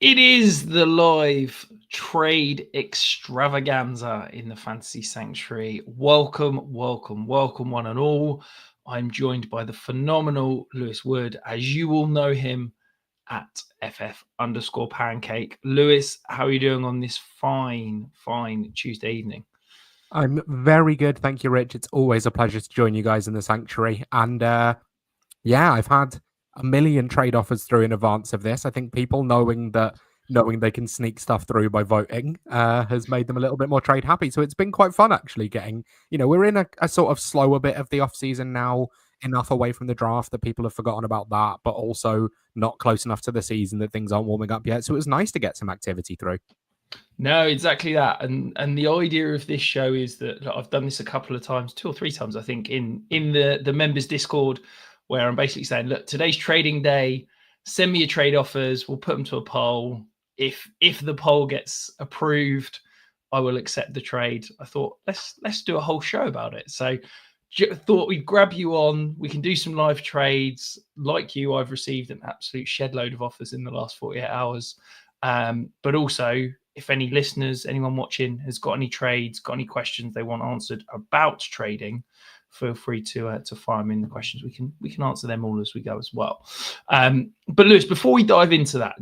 It is the live trade extravaganza in the Fantasy Sanctuary. Welcome, welcome, welcome, one and all. I'm joined by the phenomenal Lewis Wood, as you all know him at FF_pancake. Lewis, how are you doing on this fine Tuesday evening? I'm very good. Thank you, Rich. It's always a pleasure to join you guys in the Sanctuary. And I've had a million trade offers through in advance of this. I think people knowing they can sneak stuff through by voting has made them a little bit more trade happy. So it's been quite fun actually getting, we're in a sort of slower bit of the off season now, enough away from the draft that people have forgotten about that, but also not close enough to the season that things aren't warming up yet. So it was nice to get some activity through. No, exactly that. And the idea of this show is that I've done this a couple of times, 2 or 3 times, I think, in the members Discord, where I'm basically saying, look, today's trading day, send me your trade offers, we'll put them to a poll. If the poll gets approved, I will accept the trade. I thought let's do a whole show about it. So thought we'd grab you on, we can do some live trades. Like you, I've received an absolute shed load of offers in the last 48 hours. But also, if any listeners, anyone watching has got any trades, got any questions they want answered about trading, feel free to fire them in the questions. We can answer them all as we go as well. But Lewis, before we dive into that,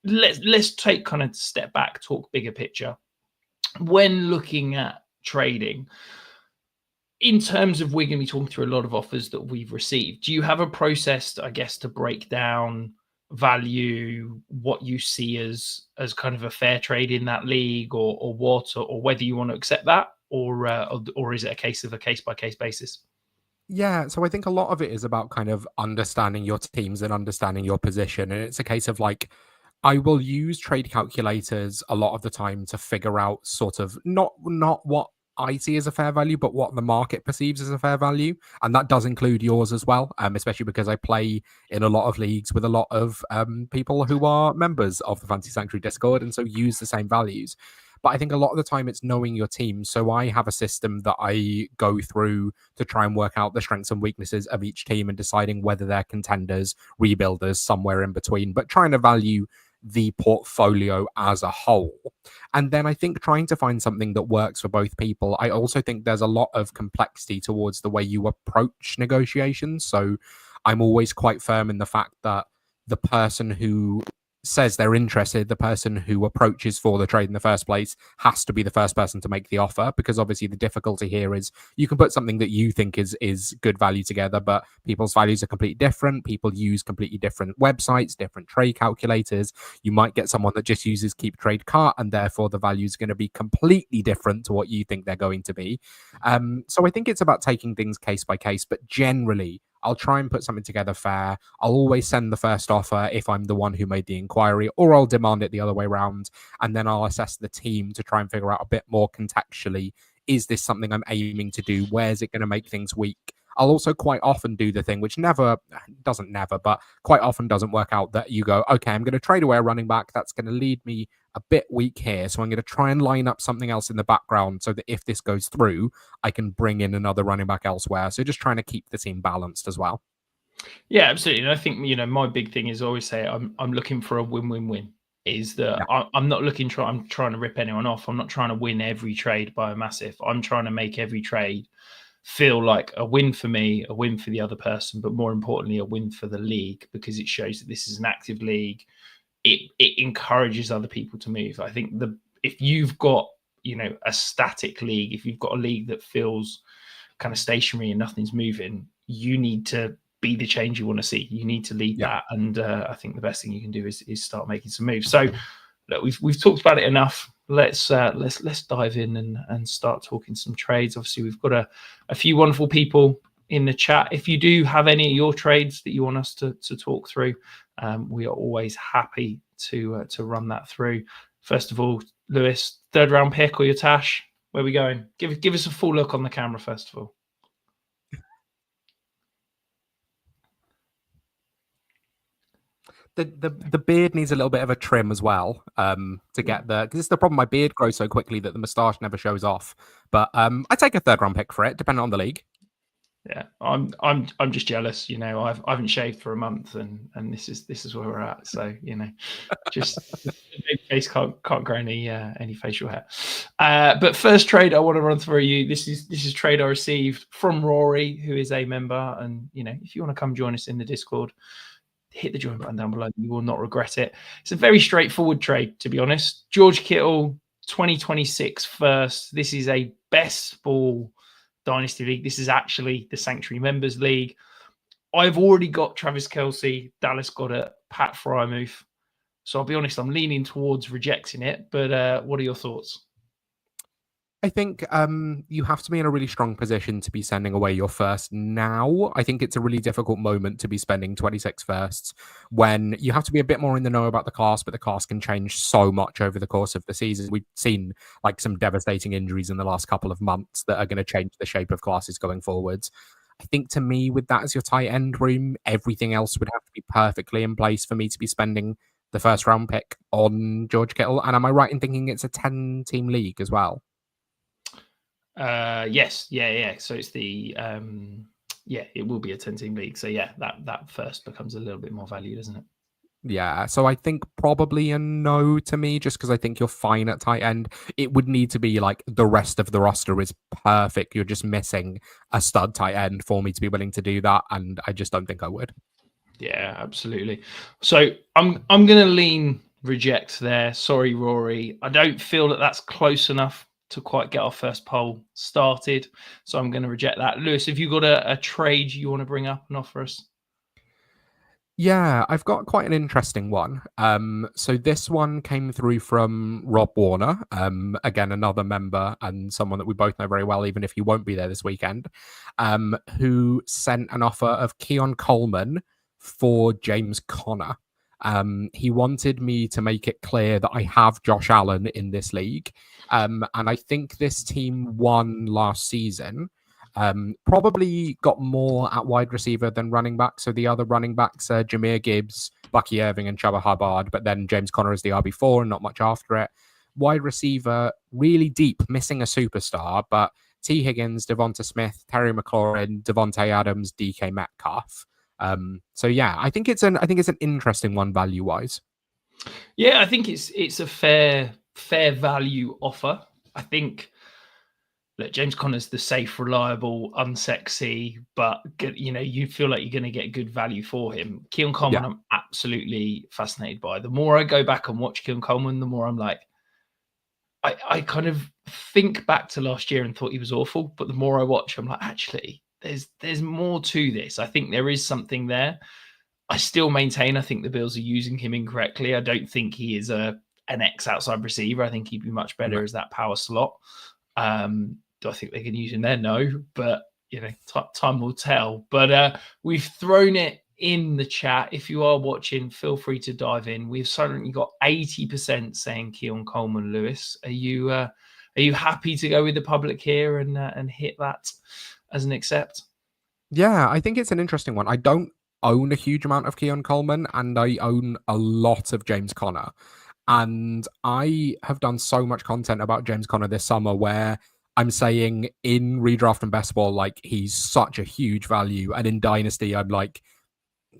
let's take kind of step back, talk bigger picture. When looking at trading, in terms of, we're going to be talking through a lot of offers that we've received. Do you have a process, I guess, to break down value, what you see as kind of a fair trade in that league, or whether you want to accept that, or is it a case by case basis? Yeah, so I think a lot of it is about kind of understanding your teams and understanding your position. And it's a case of like, I will use trade calculators a lot of the time to figure out sort of not what I see as a fair value, but what the market perceives as a fair value. And that does include yours as well, especially because I play in a lot of leagues with a lot of people who are members of the Fantasy Sanctuary Discord and so use the same values. But I think a lot of the time it's knowing your team. So I have a system that I go through to try and work out the strengths and weaknesses of each team and deciding whether they're contenders, rebuilders, somewhere in between, but trying to value the portfolio as a whole. And then I think trying to find something that works for both people. I also think there's a lot of complexity towards the way you approach negotiations. So I'm always quite firm in the fact that the person who says they're interested, the person who approaches for the trade in the first place, has to be the first person to make the offer, because obviously the difficulty here is you can put something that you think is good value together, but people's values are completely different. People use completely different websites, different trade calculators. You might get someone that just uses keep trade cart, and therefore the value is going to be completely different to what you think they're going to be. So I think it's about taking things case by case, but generally I'll try and put something together fair. I'll always send the first offer if I'm the one who made the inquiry, or I'll demand it the other way around. And then I'll assess the team to try and figure out a bit more contextually, is this something I'm aiming to do? Where's it going to make things weak? I'll also quite often do the thing, which but quite often doesn't work out, that you go, okay, I'm going to trade away a running back. That's going to lead me a bit weak here. So I'm going to try and line up something else in the background so that if this goes through, I can bring in another running back elsewhere. So just trying to keep the team balanced as well. Yeah, absolutely. And I think, my big thing is, always say I'm looking for a win-win-win. Is that I'm not looking, I'm trying to rip anyone off. I'm not trying to win every trade by a massive. I'm trying to make every trade feel like a win for me, a win for the other person, but more importantly, a win for the league, because it shows that this is an active league. It encourages other people to move. I think if you've got, a static league, if you've got a league that feels kind of stationary and nothing's moving, you need to be the change you want to see. You need to lead that. And I think the best thing you can do is start making some moves. So look, we've talked about it enough. Let's dive in and start talking some trades. Obviously, we've got a few wonderful people in the chat. If you do have any of your trades that you want us to talk through, we are always happy to run that through. First of all, Lewis, 3rd round pick or your Tash? Where are we going? Give us a full look on the camera first of all. The beard needs a little bit of a trim as well, to get because it's the problem. My beard grows so quickly that the moustache never shows off. But I take a 3rd round pick for it, depending on the league. Yeah, I'm just jealous. You know, I haven't shaved for a month, and this is where we're at. So you know, just the baby face can't grow any facial hair. But first trade I want to run through you. This is trade I received from Rory, who is a member, and you know, if you want to come join us in the Discord, hit the join button down below. You will not regret it. It's a very straightforward trade, to be honest. George Kittle, 2026 first. This is a best ball Dynasty League. This is actually the Sanctuary Members League. I've already got Travis Kelce, Dallas Goedert, Pat Frymuth. So I'll be honest, I'm leaning towards rejecting it. But what are your thoughts? I think you have to be in a really strong position to be sending away your first now. I think it's a really difficult moment to be spending 26 firsts when you have to be a bit more in the know about the class, but the class can change so much over the course of the season. We've seen like some devastating injuries in the last couple of months that are going to change the shape of classes going forwards. I think to me, with that as your tight end room, everything else would have to be perfectly in place for me to be spending the first round pick on George Kittle. And am I right in thinking it's a 10-team league as well? Yes, yeah. So it's the it will be a 10-team league. So yeah, that first becomes a little bit more value, doesn't it? Yeah, so I think probably a no to me, just because I think you're fine at tight end. It would need to be like the rest of the roster is perfect. You're just missing a stud tight end for me to be willing to do that, and I just don't think I would. Yeah, absolutely. So I'm going to lean reject there. Sorry, Rory. I don't feel that that's close enough to quite get our first poll started. So I'm going to reject that. Lewis, have you got a trade you want to bring up and offer us? Yeah, I've got quite an interesting one. So this one came through from Rob Warner, again, another member and someone that we both know very well, even if he won't be there this weekend, who sent an offer of Keon Coleman for James Conner. He wanted me to make it clear that I have Josh Allen in this league. And I think this team won last season. Probably got more at wide receiver than running back. So the other running backs are Jahmyr Gibbs, Bucky Irving, and Chuba Hubbard. But then James Conner is the RB4 and not much after it. Wide receiver, really deep, missing a superstar. But T. Higgins, Devonta Smith, Terry McLaurin, Devontae Adams, DK Metcalf. So yeah, I think it's an interesting one value wise. Yeah, I think it's a fair value offer. I think that James Conner's the safe, reliable, unsexy, but you know, you feel like you're going to get good value for him. Keon Coleman, I'm absolutely fascinated by. The more I go back and watch Keon Coleman, the more I'm like, I kind of think back to last year and thought he was awful, but the more I watch, I'm like, actually, there's more to this. I think there is something there. I still maintain I think the Bills are using him incorrectly. I don't think he is an X outside receiver. I think he'd be much better as that power slot. Do I think they can use him there? No, but you know, time will tell. But we've thrown it in the chat. If you are watching, feel free to dive in. We've suddenly got 80% saying Keon Coleman. Lewis, are you happy to go with the public here and hit that as an accept? Yeah, I think it's an interesting one. I don't own a huge amount of Keon Coleman, and I own a lot of James Conner. And I have done so much content about James Conner this summer where I'm saying in redraft and best ball, like he's such a huge value. And in Dynasty, I'm like,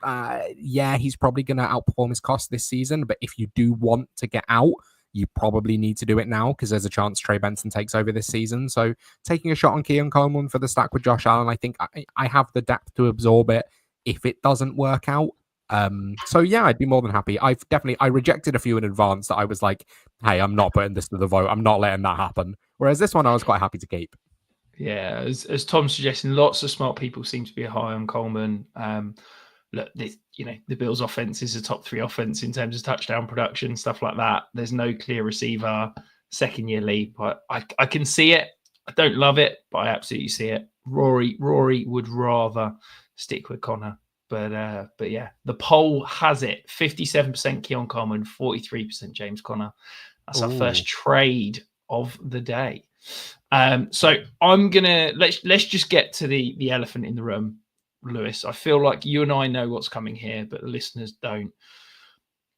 yeah, he's probably going to outperform his cost this season. But if you do want to get out, you probably need to do it now because there's a chance Trey Benson takes over this season. So taking a shot on Keon Coleman for the stack with Josh Allen, I think I have the depth to absorb it if it doesn't work out. So yeah, I'd be more than happy. I rejected a few in advance that I was like, hey, I'm not putting this to the vote. I'm not letting that happen. Whereas this one, I was quite happy to keep. Yeah, as Tom's suggesting, lots of smart people seem to be high on Coleman. Look, the Bills' offense is a top 3 offense in terms of touchdown production, stuff like that. There's no clear receiver, second-year leap. I can see it. I don't love it, but I absolutely see it. Rory would rather stick with Conner. But yeah, the poll has it 57% Keon Coleman, 43% James Conner. That's our first trade of the day. So I'm gonna let's just get to the elephant in the room, Lewis. I feel like you and I know what's coming here, but the listeners don't.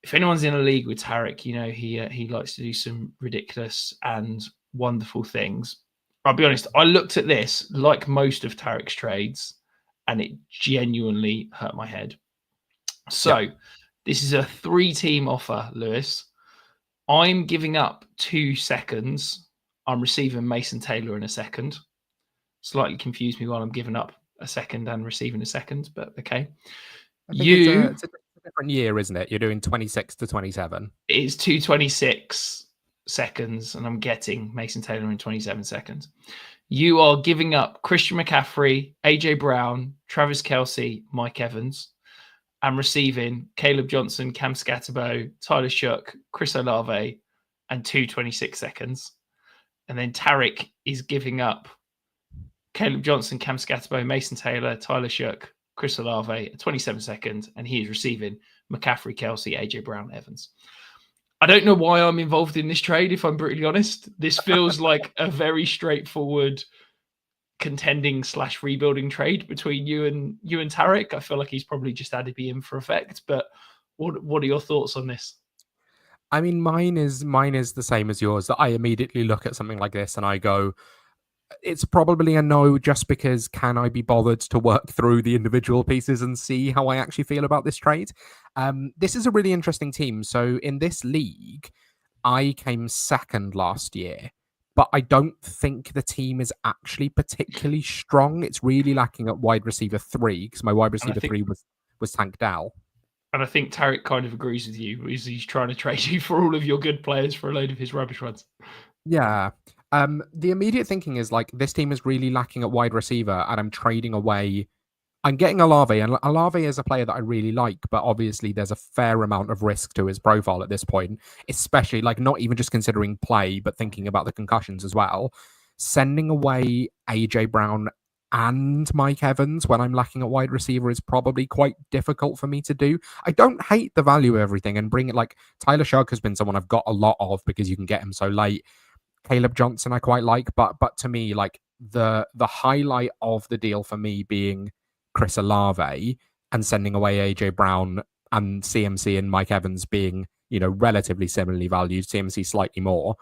If anyone's in a league with Tarek, you know he likes to do some ridiculous and wonderful things. I'll be honest. I looked at this like most of Tarek's trades. and it genuinely hurt my head. So this is a 3-team offer, Lewis. I'm giving up 2 seconds. I'm receiving Mason Taylor in a second. Slightly confused me while I'm giving up a second and receiving a second, but okay. I think it's a different year, isn't it? You're doing 26 to 27. It's 226 seconds, and I'm getting Mason Taylor in 27 seconds. You are giving up Christian McCaffrey, AJ Brown, Travis Kelce, Mike Evans, and receiving Caleb Johnson, Cam Scatterbo, Tyler Shook, Chris Olave, and 226 seconds. And then Tarek is giving up Caleb Johnson, Cam Scatterbo, Mason Taylor, Tyler Shook, Chris Olave, 27 seconds, and he is receiving McCaffrey, Kelce, AJ Brown, Evans. I don't know why I'm involved in this trade, if I'm brutally honest. This feels like a very straightforward contending / rebuilding trade between you and Tarek. I feel like he's probably just added me in for effect. But what are your thoughts on this? I mean, mine is the same as yours. That I immediately look at something like this and I go, it's probably a no, just because can I be bothered to work through the individual pieces and see how I actually feel about this trade? This is a really interesting team. So in this league, I came second last year, but I don't think the team is actually particularly strong. It's really lacking at wide receiver 3 because my wide receiver 3 was Tank Dell. And I think Tarek kind of agrees with you. He's trying to trade you for all of your good players for a load of his rubbish ones. Yeah. The immediate thinking is like, this team is really lacking at wide receiver, and I'm trading away. I'm getting Olave, and Olave is a player that I really like, but obviously there's a fair amount of risk to his profile at this point, especially like not even just considering play, but thinking about the concussions as well. Sending away AJ Brown and Mike Evans when I'm lacking at wide receiver is probably quite difficult for me to do. I don't hate the value of everything, and bring it like Tyler Shook has been someone I've got a lot of because you can get him so late. Caleb Johnson I quite like, but to me, like the highlight of the deal for me being Chris Olave and sending away AJ Brown, and CMC and Mike Evans being, relatively similarly valued, CMC slightly more.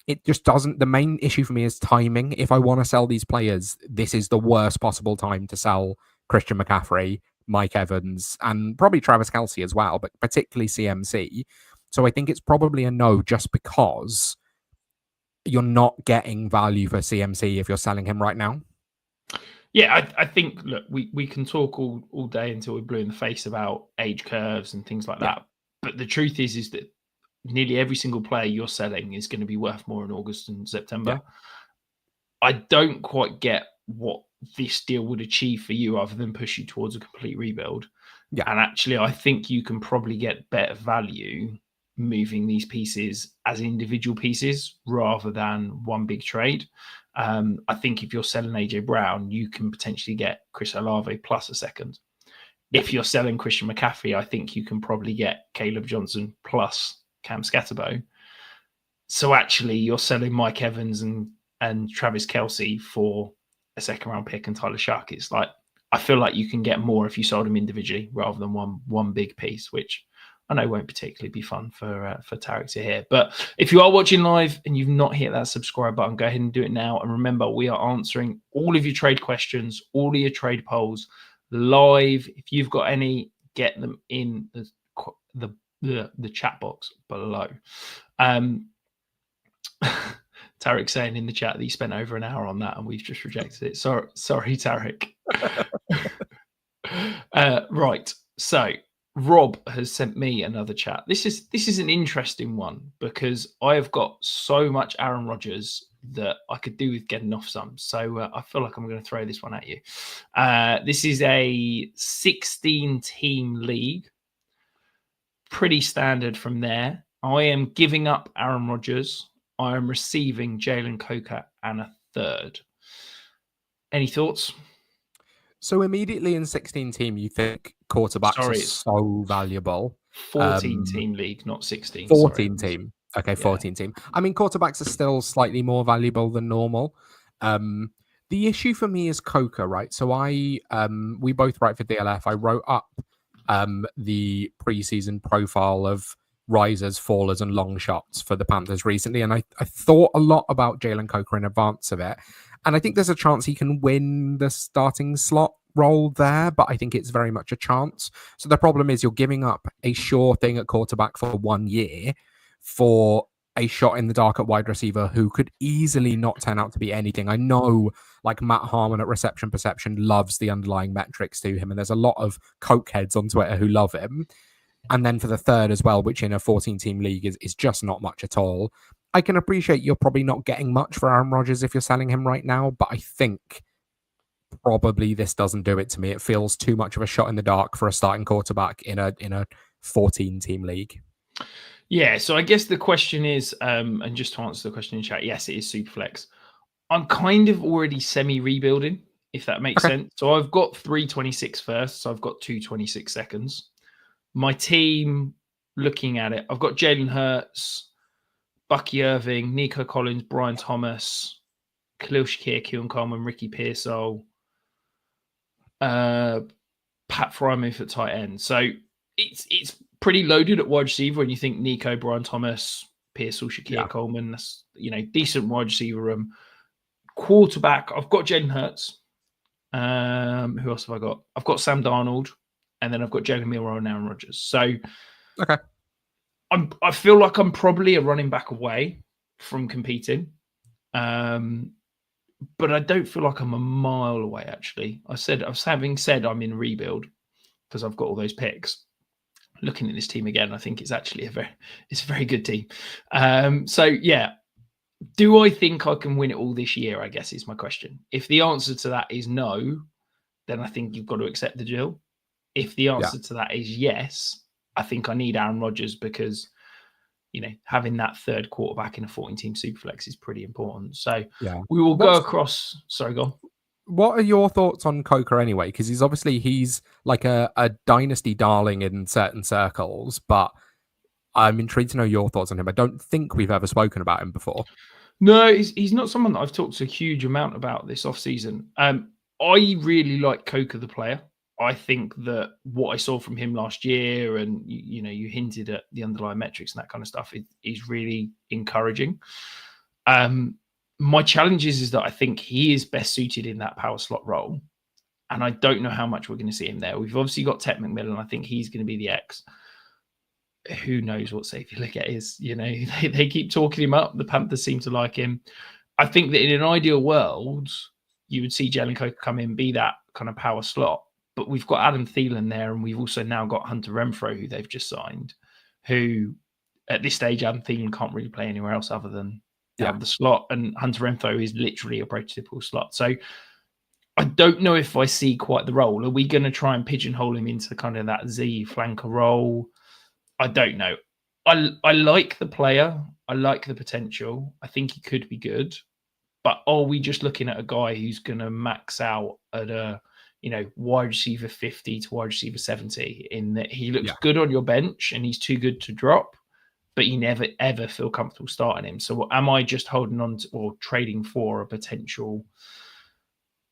It just doesn't. The main issue for me is timing. If I want to sell these players, this is the worst possible time to sell Christian McCaffrey, Mike Evans, and probably Travis Kelce as well, but particularly CMC. So I think it's probably a no, just because you're not getting value for CMC if you're selling him right now. Yeah, I think, look, we can talk all day until we're blue in the face about age curves and things like that. But the truth is that nearly every single player you're selling is going to be worth more in August and September. Yeah. I don't quite get what this deal would achieve for you other than push you towards a complete rebuild. Yeah. And actually, I think you can probably get better value moving these pieces as individual pieces rather than one big trade. I think if you're selling AJ Brown, you can potentially get Chris Olave plus a second. Yeah. If you're selling Christian McCaffrey, I think you can probably get Caleb Johnson plus Cam Scatterbo. So actually, you're selling Mike Evans and Travis Kelce for a second round pick and Tyler Shook. It's like, I feel like you can get more if you sold them individually rather than one big piece, which I know won't particularly be fun for Tarek to hear. But if you are watching live and you've not hit that subscribe button, go ahead and do it now. And remember, we are answering all of your trade questions, all of your trade polls live. If you've got any, get them in the chat box below. Tarek saying in the chat that he spent over an hour on that and we've just rejected it. Sorry, Tarek. Right. So Rob has sent me another chat. This is an interesting one because I have got so much Aaron Rodgers that I could do with getting off some. So I feel like I'm going to throw this one at you. This is a 16-team league. Pretty standard from there. I am giving up Aaron Rodgers. I am receiving Jalen Coker and a third. Any thoughts? So immediately in 16-team, you think quarterbacks are so valuable. 14-team league, not 16. 14-team. Okay, 14-team. I mean, quarterbacks are still slightly more valuable than normal. The issue for me is Coker, right? So we both write for DLF. I wrote up the preseason profile of risers, fallers, and long shots for the Panthers recently, and I thought a lot about Jalen Coker in advance of it. And I think there's a chance he can win the starting slot role there, but I think it's very much a chance. So the problem is you're giving up a sure thing at quarterback for 1 year for a shot in the dark at wide receiver who could easily not turn out to be anything. I know like Matt Harmon at Reception Perception loves the underlying metrics to him, and there's a lot of cokeheads on Twitter who love him. And then for the third as well, which in a 14-team league is just not much at all. I can appreciate you're probably not getting much for Aaron Rodgers if you're selling him right now, but I think probably this doesn't do it to me. It feels too much of a shot in the dark for a starting quarterback in a 14-team league. Yeah, so I guess the question is, and just to answer the question in chat, yes, it is Superflex. I'm kind of already semi-rebuilding, if that makes sense. So I've got 326 first, so I've got 226 seconds. My team, looking at it, I've got Jalen Hurts, Bucky Irving, Nico Collins, Brian Thomas, Khalil Shakir, Keelan Coleman, Ricky Pearsall, Pat Frymouth at tight end. So it's pretty loaded at wide receiver when you think Nico, Brian Thomas, Pearsall, Shakir, Coleman. That's, decent wide receiver room. Quarterback, I've got Jalen Hurts. Who else have I got? I've got Sam Darnold, and then I've got Jalen Milroe and Aaron Rodgers. So I feel like I'm probably a running back away from competing. But I don't feel like I'm a mile away, actually. I was having said I'm in rebuild because I've got all those picks. Looking at this team again, I think it's actually a very good team. So yeah, do I think I can win it all this year? I guess is my question. If the answer to that is no, then I think you've got to accept the deal. If the answer to that is yes, I think I need Aaron Rodgers because having that third quarterback in a 14-team Superflex is pretty important. So we will go across. Sorry, go on. What are your thoughts on Coker anyway? Because he's like a dynasty darling in certain circles, but I'm intrigued to know your thoughts on him. I don't think we've ever spoken about him before. No, he's not someone that I've talked a huge amount about this offseason. I really like Coker, the player. I think that what I saw from him last year, and you hinted at the underlying metrics and that kind of stuff, is really encouraging. My challenge is that I think he is best suited in that power slot role, and I don't know how much we're going to see him there. We've obviously got Ted McMillan. I think he's going to be the X. Who knows what safety Liggett is? They keep talking him up. The Panthers seem to like him. I think that in an ideal world, you would see Jalen Coker come in, be that kind of power slot. But we've got Adam Thielen there, and we've also now got Hunter Renfrow, who they've just signed, who at this stage, Adam Thielen can't really play anywhere else other than the slot, and Hunter Renfrow is literally a prototypical slot. So I don't know if I see quite the role. Are we going to try and pigeonhole him into kind of that Z flanker role? I don't know. I like the player. I like the potential. I think he could be good. But are we just looking at a guy who's going to max out at a wide receiver 50 to wide receiver 70 in that he looks good on your bench and he's too good to drop, but you never, ever feel comfortable starting him. So am I just holding on to or trading for a potential,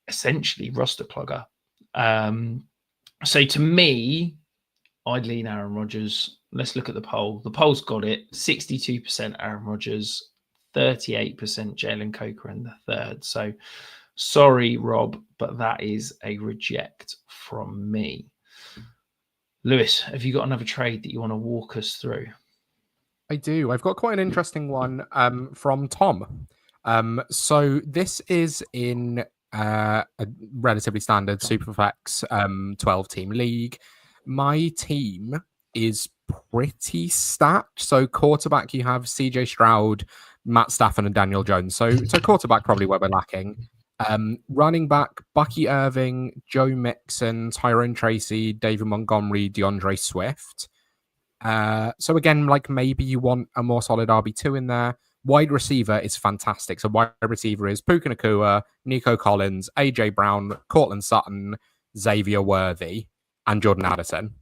essentially, roster plugger? So to me, I'd lean Aaron Rodgers. Let's look at the poll. The poll's got it. 62% Aaron Rodgers, 38% Jalen Coker in the third. So sorry, Rob, but that is a reject from me. Lewis, have you got another trade that you want to walk us through? I do. I've got quite an interesting one from Tom. So this is in a relatively standard Superflex 12-team league. My team is pretty stacked. So quarterback, you have CJ Stroud, Matt Stafford, and Daniel Jones. So quarterback probably where we're lacking. Running back, Bucky Irving, Joe Mixon, Tyrone Tracy, David Montgomery, DeAndre Swift. So again, like maybe you want a more solid RB2 in there. Wide receiver is fantastic. So wide receiver is Puka Nacua, Nico Collins, AJ Brown, Cortland Sutton, Xavier Worthy, and Jordan Addison.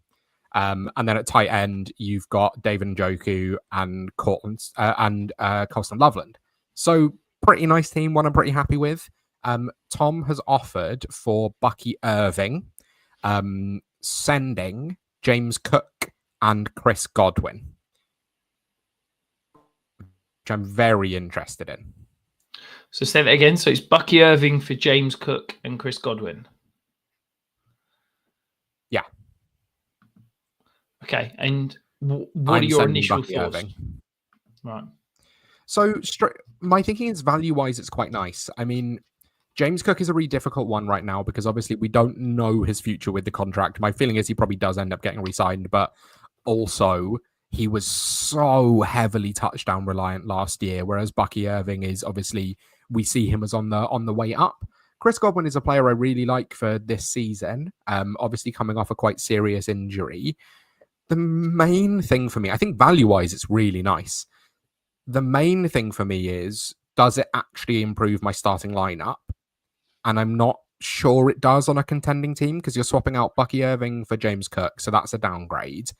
And then at tight end, you've got David Njoku and Cortland and Colston Loveland. So pretty nice team, one I'm pretty happy with. Tom has offered for Bucky Irving, sending James Cook and Chris Godwin, which I'm very interested in. So say that again. So it's Bucky Irving for James Cook and Chris Godwin. Okay, and what are I'm your sending initial Bucky thoughts? Irving. Right. So my thinking is value-wise, it's quite nice. I mean, James Cook is a really difficult one right now because obviously we don't know his future with the contract. My feeling is he probably does end up getting re-signed, but also he was so heavily touchdown reliant last year, whereas Bucky Irving is obviously, we see him as on the way up. Chris Godwin is a player I really like for this season, obviously coming off a quite serious injury. The main thing for me, I think value-wise, it's really nice. The main thing for me is, does it actually improve my starting lineup? And I'm not sure it does on a contending team because you're swapping out Bucky Irving for James Cook, so that's a downgrade.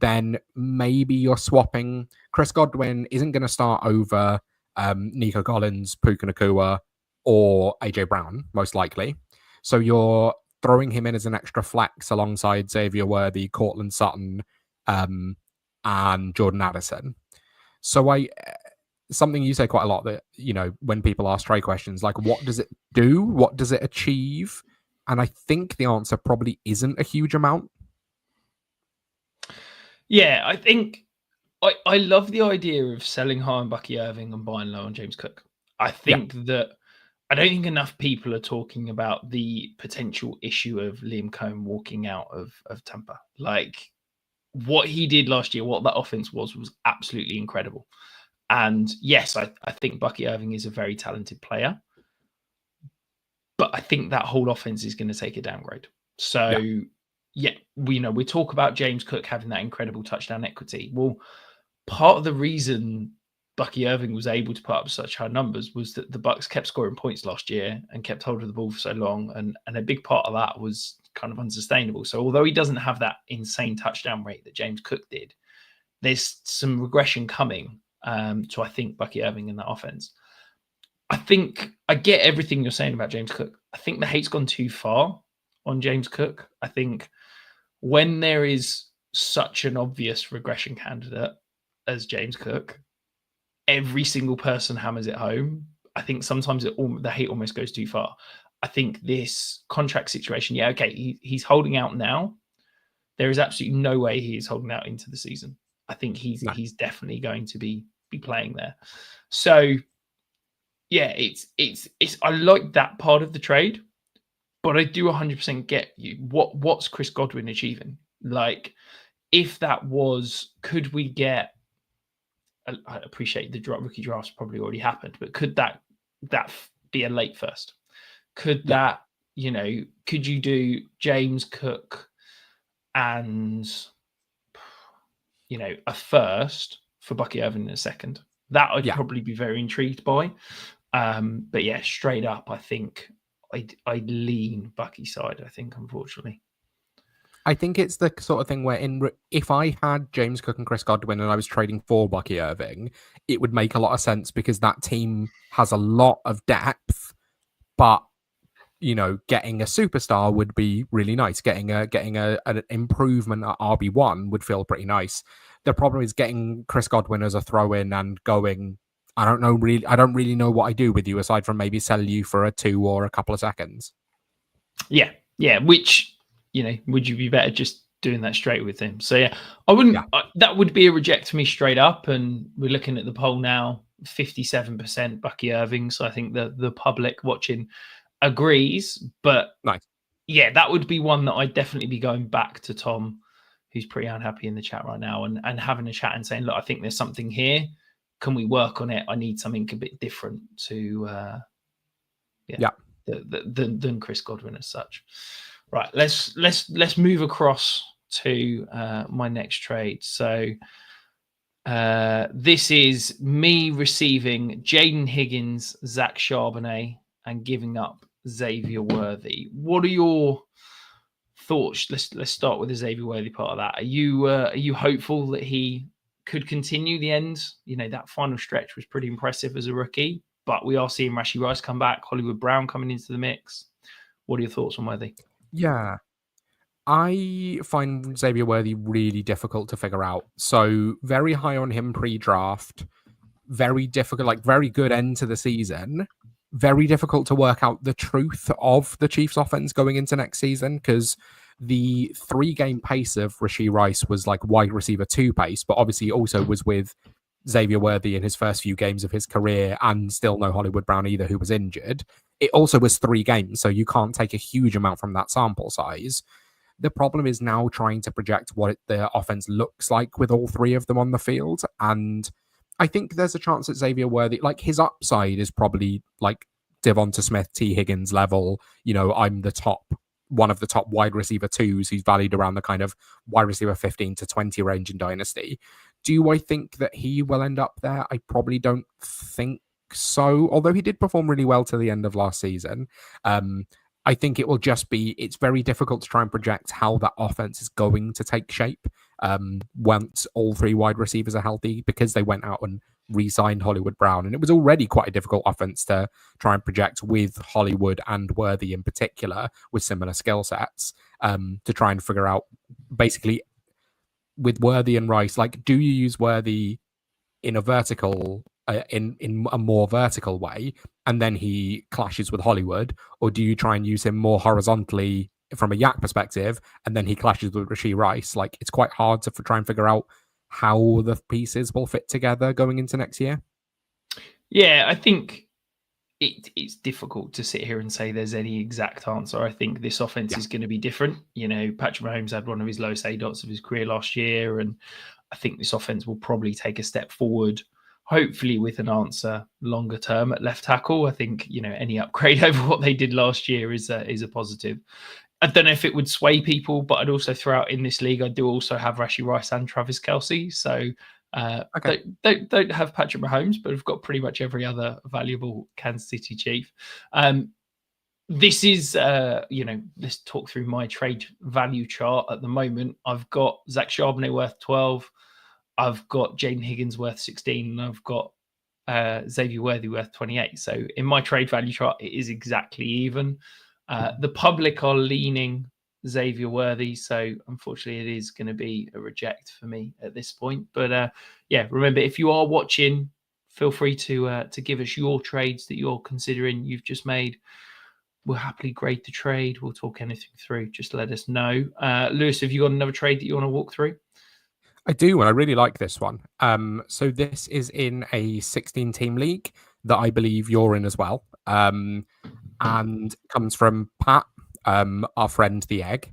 Then maybe you're swapping Chris Godwin isn't going to start over Nico Collins, Puka Nacua, or AJ Brown, most likely. So you're throwing him in as an extra flex alongside Xavier Worthy, Cortland Sutton, and Jordan Addison. So something you say quite a lot that, you know, when people ask trade questions, like what does it do? What does it achieve? And I think the answer probably isn't a huge amount. Yeah, I think I love the idea of selling high on Bucky Irving and buying low on James Cook. I think that I don't think enough people are talking about the potential issue of Liam Cohen walking out of Tampa. Like what he did last year, what that offense was absolutely incredible. And yes, I think Bucky Irving is a very talented player, but I think that whole offense is going to take a downgrade. So yeah, we talk about James Cook having that incredible touchdown equity. Well, part of the reason Bucky Irving was able to put up such high numbers was that the Bucks kept scoring points last year and kept hold of the ball for so long, and a big part of that was kind of unsustainable. So although he doesn't have that insane touchdown rate that James Cook did, there's some regression coming to, I think, Bucky Irving in that offense. I think I get everything you're saying about James Cook. I think the hate's gone too far on James Cook. I think when there is such an obvious regression candidate as James Cook, every single person hammers it home. I think sometimes the hate almost goes too far. I think this contract situation, he's holding out now. There is absolutely no way he is holding out into the season. I think he's definitely going to be playing there. So yeah, it's I like that part of the trade, but I do 100% get you. What's Chris Godwin achieving? Like, if that was, could we get? I appreciate the rookie drafts probably already happened, but could that be a late first? Could that, could you do James Cook and a first for Bucky Irving in a second? That I'd probably be very intrigued by. But yeah, straight up, I think I'd lean Bucky side, I think, unfortunately. I think it's the sort of thing where if I had James Cook and Chris Godwin and I was trading for Bucky Irving, it would make a lot of sense because that team has a lot of depth, but getting a superstar would be really nice. Getting an improvement at RB1 would feel pretty nice. The problem is getting Chris Godwin as a throw-in and going, I don't really know what I do with you aside from maybe sell you for a 2 or a couple of seconds. Yeah. Which, would you be better just doing that straight with him? So yeah, I wouldn't. That would be a reject for me straight up. And we're looking at the poll now, 57% Bucky Irving. So I think the public watching agrees. But nice. Yeah, that would be one that I'd definitely be going back to Tom, who's pretty unhappy in the chat right now, and having a chat and saying, look, I think there's something here. Can we work on it? I need something a bit different to, than Chris Godwin as such. Right, let's move across to my next trade. So this is me receiving Jaden Higgins, Zach Charbonnet, and giving up Xavier Worthy. What are your thoughts? Let's start with the Xavier Worthy part of that. Are you hopeful that he could continue the end? That final stretch was pretty impressive as a rookie, but we are seeing Rashee Rice come back, Hollywood Brown coming into the mix. What are your thoughts on Worthy? Yeah, I find Xavier Worthy really difficult to figure out. So very high on him pre-draft, very difficult, very good end to the season. Very difficult to work out the truth of the Chiefs offense going into next season because the 3-game pace of Rashee Rice was like wide receiver 2 pace, but obviously also was with Xavier Worthy in his first few games of his career, and still no Hollywood Brown either, who was injured. It also was 3 games, so you can't take a huge amount from that sample size. The problem is now trying to project what the offense looks like with all 3 of them on the field. And I think there's a chance that Xavier Worthy, like his upside is probably like Devonta Smith, T. Higgins level. I'm one of the top wide receiver 2s who's valued around the kind of wide receiver 15 to 20 range in Dynasty. Do I think that he will end up there? I probably don't think so, although he did perform really well to the end of last season. I think it will just be, it's very difficult to try and project how that offense is going to take shape once all 3 wide receivers are healthy, because they went out and re-signed Hollywood Brown. And it was already quite a difficult offense to try and project with Hollywood and Worthy in particular, with similar skill sets, to try and figure out basically with Worthy and Rice, like, do you use Worthy in a vertical, in a more vertical way, and then he clashes with Hollywood, or do you try and use him more horizontally from a yak perspective, and then he clashes with Rashee Rice? Like, it's quite hard to try and figure out how the pieces will fit together going into next year. Yeah, I think it's difficult to sit here and say there's any exact answer. I think this offense is going to be different. Patrick Mahomes had one of his lowest ADOTs of his career last year, and I think this offense will probably take a step forward, hopefully with an answer longer term at left tackle. I think, any upgrade over what they did last year is a positive. I don't know if it would sway people, but I'd also throw out in this league, I do also have Rashee Rice and Travis Kelce. So don't have Patrick Mahomes, but I've got pretty much every other valuable Kansas City Chief. This is, let's talk through my trade value chart at the moment. I've got Zach Charbonnet worth 12. I've got Jaden Higgins worth 16. And I've got Xavier Worthy worth 28. So in my trade value chart, it is exactly even. The public are leaning Xavier Worthy, so unfortunately it is going to be a reject for me at this point. But remember, if you are watching, feel free to give us your trades that you're considering you've just made. We'll happily grade the trade. We'll talk anything through. Just let us know. Lewis, have you got another trade that you want to walk through? I do, and I really like this one. So this is in a 16-team league that I believe you're in as well. And comes from Pat, our friend the Egg,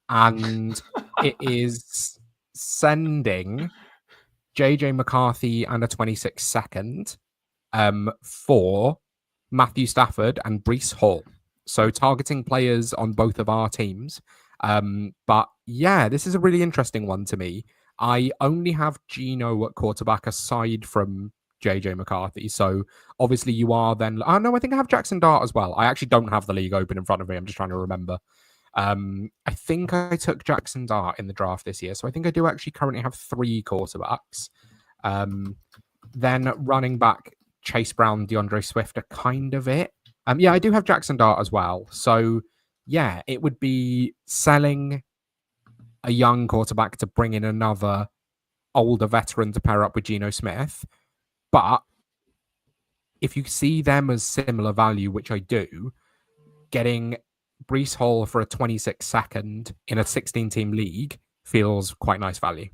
and it is sending JJ McCarthy and a 26 second for Matthew Stafford and Breece Hall. So targeting players on both of our teams. But yeah, this is a really interesting one to me. I only have Geno at quarterback aside from JJ McCarthy. So obviously you are then... Oh, no, I think I have Jackson Dart as well. I actually don't have the league open in front of me. I'm just trying to remember. I think I took Jackson Dart in the draft this year. So I think I do actually currently have 3 quarterbacks. Then running back, Chase Brown, DeAndre Swift are kind of it. Yeah, I do have Jackson Dart as well. So yeah, it would be selling a young quarterback to bring in another older veteran to pair up with Geno Smith. But if you see them as similar value, which I do, getting Breece Hall for a 26 second in a 16-team league feels quite nice value.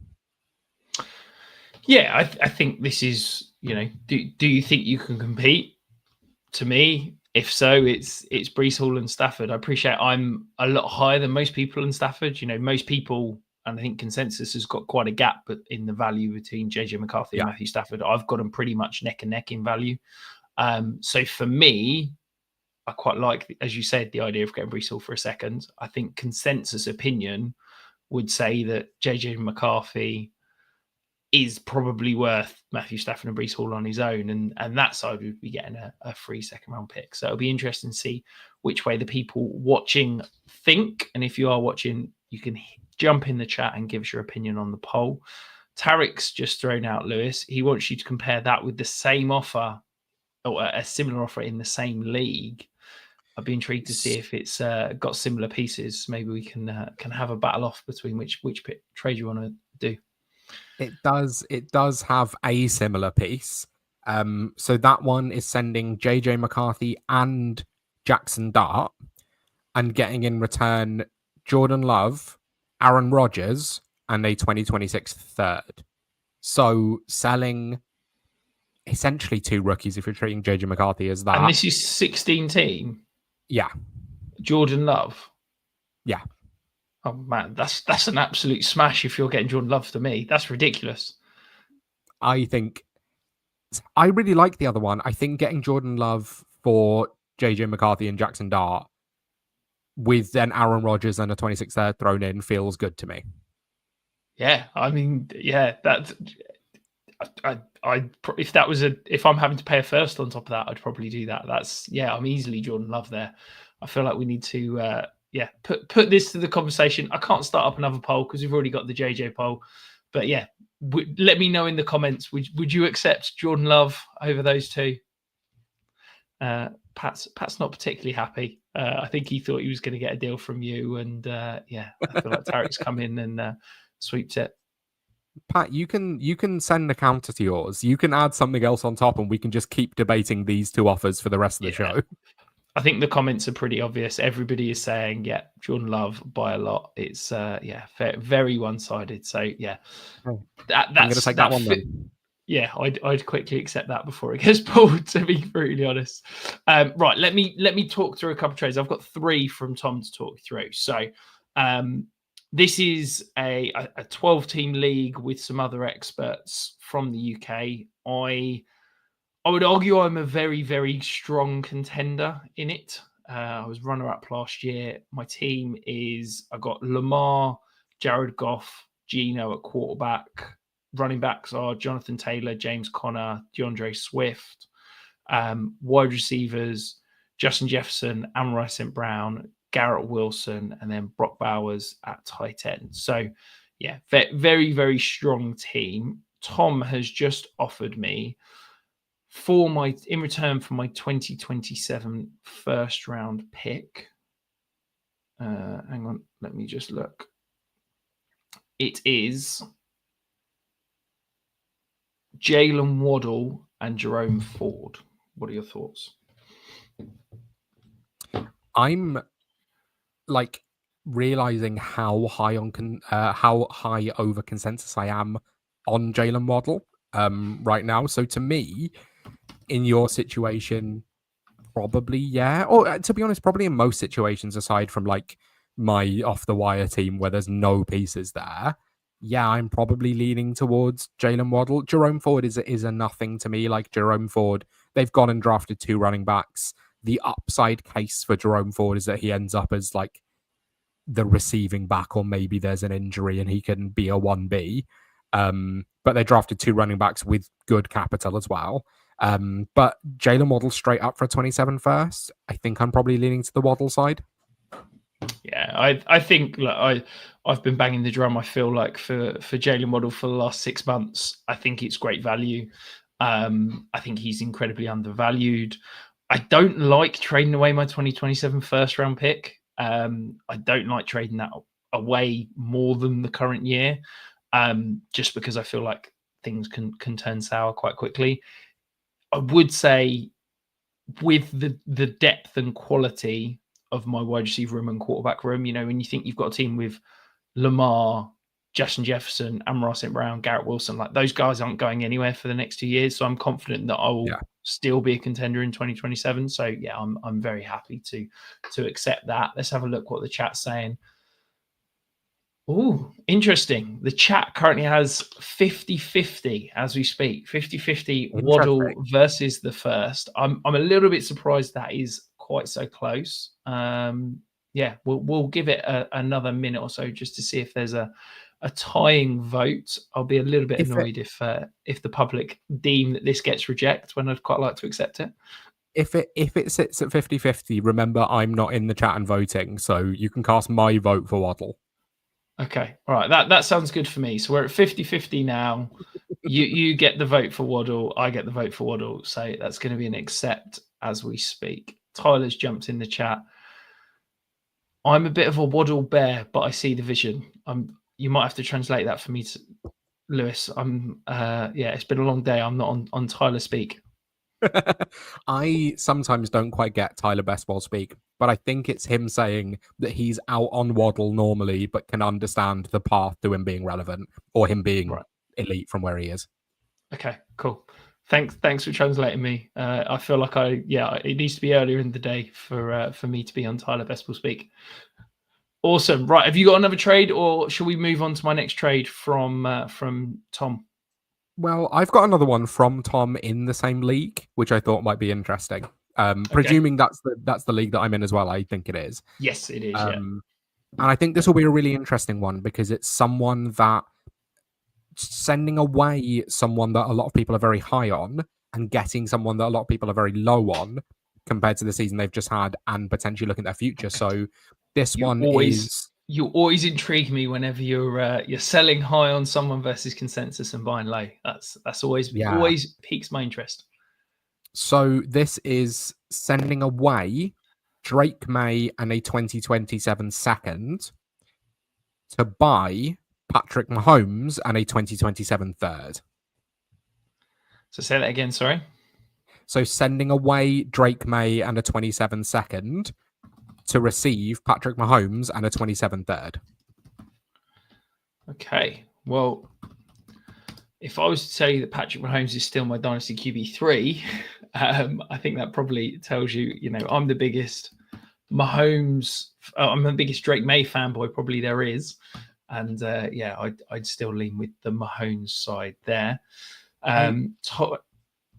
Yeah, I think this is, do you think you can compete? To me, if so, it's Breece Hall and Stafford. I appreciate I'm a lot higher than most people in Stafford. Most people, and I think consensus has got quite a gap in the value between JJ McCarthy and Matthew Stafford. I've got them pretty much neck and neck in value. So for me, I quite like, as you said, the idea of getting Breece Hall for a second. I think consensus opinion would say that JJ McCarthy is probably worth Matthew Stafford and Breece Hall on his own. And that side would be getting a free second-round pick. So it'll be interesting to see which way the people watching think. And if you are watching, you can jump in the chat and give us your opinion on the poll. Tarek's just thrown out, Lewis. He wants you to compare that with the same offer or a similar offer in the same league. I'd be intrigued to see if it's got similar pieces. Maybe we can have a battle off between which trade you want to do. It does have a similar piece. So that one is sending JJ McCarthy and Jackson Dart and getting in return Jordan Love, Aaron Rodgers, and a 2026 third. So selling essentially 2 rookies if you're treating JJ McCarthy as that. And this is 16 team. Yeah. Jordan Love. Yeah. Oh man, that's an absolute smash if you're getting Jordan Love to me. That's ridiculous. I think I really like the other one. I think getting Jordan Love for JJ McCarthy and Jackson Dart with then Aaron Rodgers and a 26th third thrown in feels good to me. Yeah, I mean, yeah, that if that was if I'm having to pay a first on top of that, I'd probably do that. I'm easily Jordan Love there. I feel like we need to put this to the conversation. I can't start up another poll because we've already got the JJ poll, but yeah, let me know in the comments. Would you accept Jordan Love over those two? Pat's not particularly happy. I think he thought he was going to get a deal from you, and I feel like Tarek's come in and sweeps it. Pat, you can send a counter to yours. You can add something else on top, and we can just keep debating these 2 offers for the rest of the show. I think the comments are pretty obvious. Everybody is saying, yeah, Jordan Love by a lot. It's very one-sided. So yeah, I'm going to take that one then. Yeah, I'd quickly accept that before it gets pulled, to be brutally honest. Right, let me talk through a couple of trades. I've got 3 from Tom to talk through. So this is a 12-team league with some other experts from the UK. I would argue I'm a very, very strong contender in it. I was runner-up last year. My team is, I've got Lamar, Jared Goff, Geno at quarterback. Running backs are Jonathan Taylor, James Conner, DeAndre Swift. Wide receivers, Justin Jefferson, Amon-Ra St. Brown, Garrett Wilson, and then Brock Bowers at tight end. So, yeah, very, very strong team. Tom has just offered me in return for my 2027 first round pick. Hang on, let me just look. It is Jalen Waddle and Jerome Ford. What are your thoughts? I'm like realizing how high over consensus I am on Jalen Waddle right now. So to me, in your situation, probably yeah. Or to be honest, probably in most situations, aside from like my off the wire team where there's no pieces there, yeah, I'm probably leaning towards Jalen Waddle. Jerome Ford is a nothing to me. Like Jerome Ford, they've gone and drafted 2 running backs. The upside case for Jerome Ford is that he ends up as like the receiving back, or maybe there's an injury and he can be a 1B. But they drafted 2 running backs with good capital as well. But Jalen Waddle straight up for a 27 first. I think I'm probably leaning to the Waddle side. Yeah, I think I've been banging the drum. I feel like for Jalen Waddle for the last 6 months, I think it's great value. I think he's incredibly undervalued. I don't like trading away my 2027 first round pick. I don't like trading that away more than the current year, just because I feel like things can turn sour quite quickly. I would say with the depth and quality of my wide receiver room and quarterback room, you know, when you think you've got a team with Lamar, Justin Jefferson, Amon-Ra St. Brown, Garrett Wilson, like those guys aren't going anywhere for the next 2 years. So I'm confident that I will still be a contender in 2027. So yeah, I'm very happy to accept that. Let's have a look what the chat's saying. Oh, interesting. The chat currently has 50-50 as we speak. 50-50 Waddle versus the first. I'm a little bit surprised that is quite so close. Yeah, we'll give it another minute or so just to see if there's a tying vote. I'll be a little bit annoyed if the public deem that this gets rejected when I'd quite like to accept it. If it sits at 50-50, remember I'm not in the chat and voting, so you can cast my vote for Waddle. Okay, all right. That sounds good for me. So we're at 50-50 now. You get the vote for Waddle. I get the vote for Waddle. So that's going to be an accept as we speak. Tyler's jumped in the chat. I'm a bit of a Waddle bear, but I see the vision. You might have to translate that for me, Lewis. It's been a long day. I'm not on Tyler speak. I sometimes don't quite get Tyler Best Ball speak, but I think it's him saying that he's out on Waddle normally, but can understand the path to him being relevant or him being Right. elite from where he is. Okay, cool. Thanks for translating me. I feel like it needs to be earlier in the day for me to be on Tyler Best Ball speak. Awesome. Right, have you got another trade, or shall we move on to my next trade from Tom? Well, I've got another one from Tom in the same league, which I thought might be interesting. Okay. Presuming that's the league that I'm in as well, I think it is. Yes, it is. Yeah. And I think this will be a really interesting one because it's someone that sending away someone that a lot of people are very high on and getting someone that a lot of people are very low on compared to the season they've just had and potentially looking at their future. So this You one always is you always intrigue me whenever you're selling high on someone versus consensus and buying low. That's yeah. always piques my interest. So this is sending away Drake May and a 2027 second to buy Patrick Mahomes and a 2027 third. So say that again. Sorry. So sending away Drake May and a 27 second to receive Patrick Mahomes and a 27 third. Okay. Well, if I was to tell you that Patrick Mahomes is still my Dynasty QB3, I think that probably tells you, I'm the biggest Mahomes, I'm the biggest Drake May fanboy probably there is. And I'd still lean with the Mahomes side there.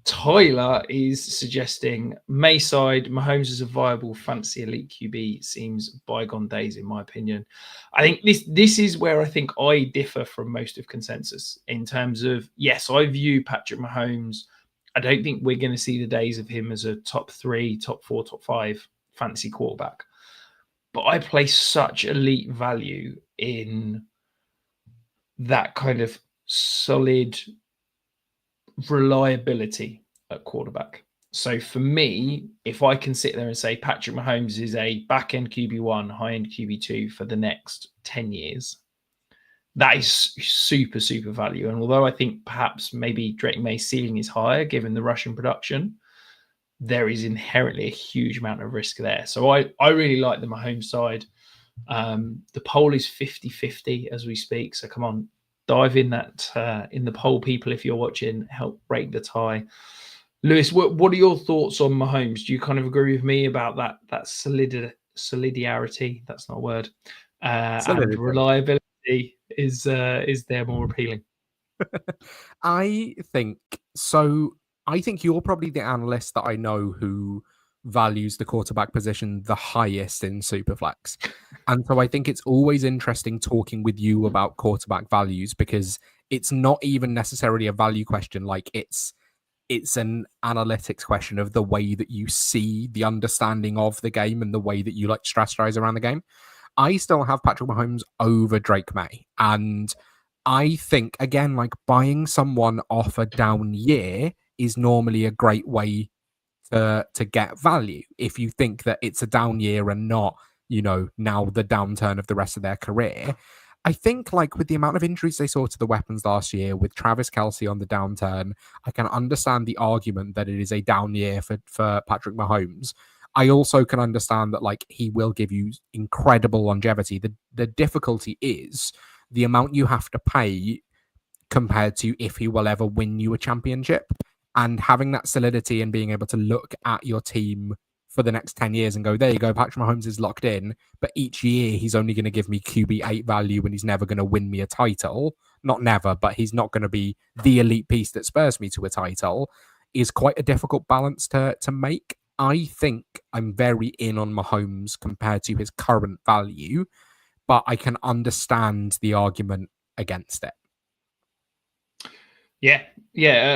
Tyler is suggesting May side, Mahomes is a viable fantasy elite QB. Seems bygone days, in my opinion. I think this is where I think I differ from most of consensus in terms of, yes, I view Patrick Mahomes. I don't think we're going to see the days of him as a top 3, top 4, top 5 fantasy quarterback. But I place such elite value in that kind of solid reliability at quarterback. So for me, if I can sit there and say Patrick Mahomes is a back-end QB1, high-end QB2 for the next 10 years, that is super, super value. And although I think perhaps maybe Drake May's ceiling is higher given the Russian production, there is inherently a huge amount of risk there. So I really like the Mahomes side. The poll is 50-50 as we speak. So come on, dive in that in the poll, people, if you're watching, help break the tie. Lewis, what are your thoughts on Mahomes? Do you kind of agree with me about that solidarity? That's not a word. And reliability is there more appealing? I think so. I think you're probably the analyst that I know who values the quarterback position the highest in Superflex. And so I think it's always interesting talking with you about quarterback values because it's not even necessarily a value question. Like it's an analytics question of the way that you see the understanding of the game and the way that you like strategize around the game. I still have Patrick Mahomes over Drake May. And I think, again, like buying someone off a down year is normally a great way to get value if you think that it's a down year and not, now the downturn of the rest of their career. I think like with the amount of injuries they saw to the weapons last year with Travis Kelce on the downturn, I can understand the argument that it is a down year for Patrick Mahomes. I also can understand that like he will give you incredible longevity. The difficulty is the amount you have to pay compared to if he will ever win you a championship. And having that solidity and being able to look at your team for the next 10 years and go, there you go, Patrick Mahomes is locked in, but each year he's only going to give me QB8 value and he's never going to win me a title. Not never, but he's not going to be the elite piece that spurs me to a title, is quite a difficult balance to make. I think I'm very in on Mahomes compared to his current value, but I can understand the argument against it. Yeah.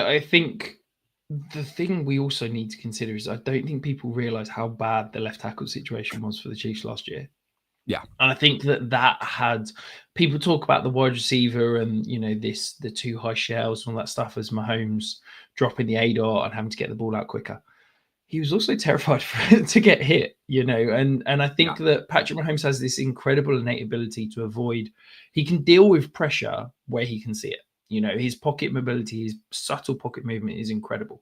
I think the thing we also need to consider is I don't think people realize how bad the left tackle situation was for the Chiefs last year. Yeah. And I think that had people talk about the wide receiver and, the two high shells and all that stuff as Mahomes dropping the A-dot and having to get the ball out quicker. He was also terrified to get hit, and I think that Patrick Mahomes has this incredible innate ability to avoid. He can deal with pressure where he can see it. His pocket mobility, his subtle pocket movement is incredible.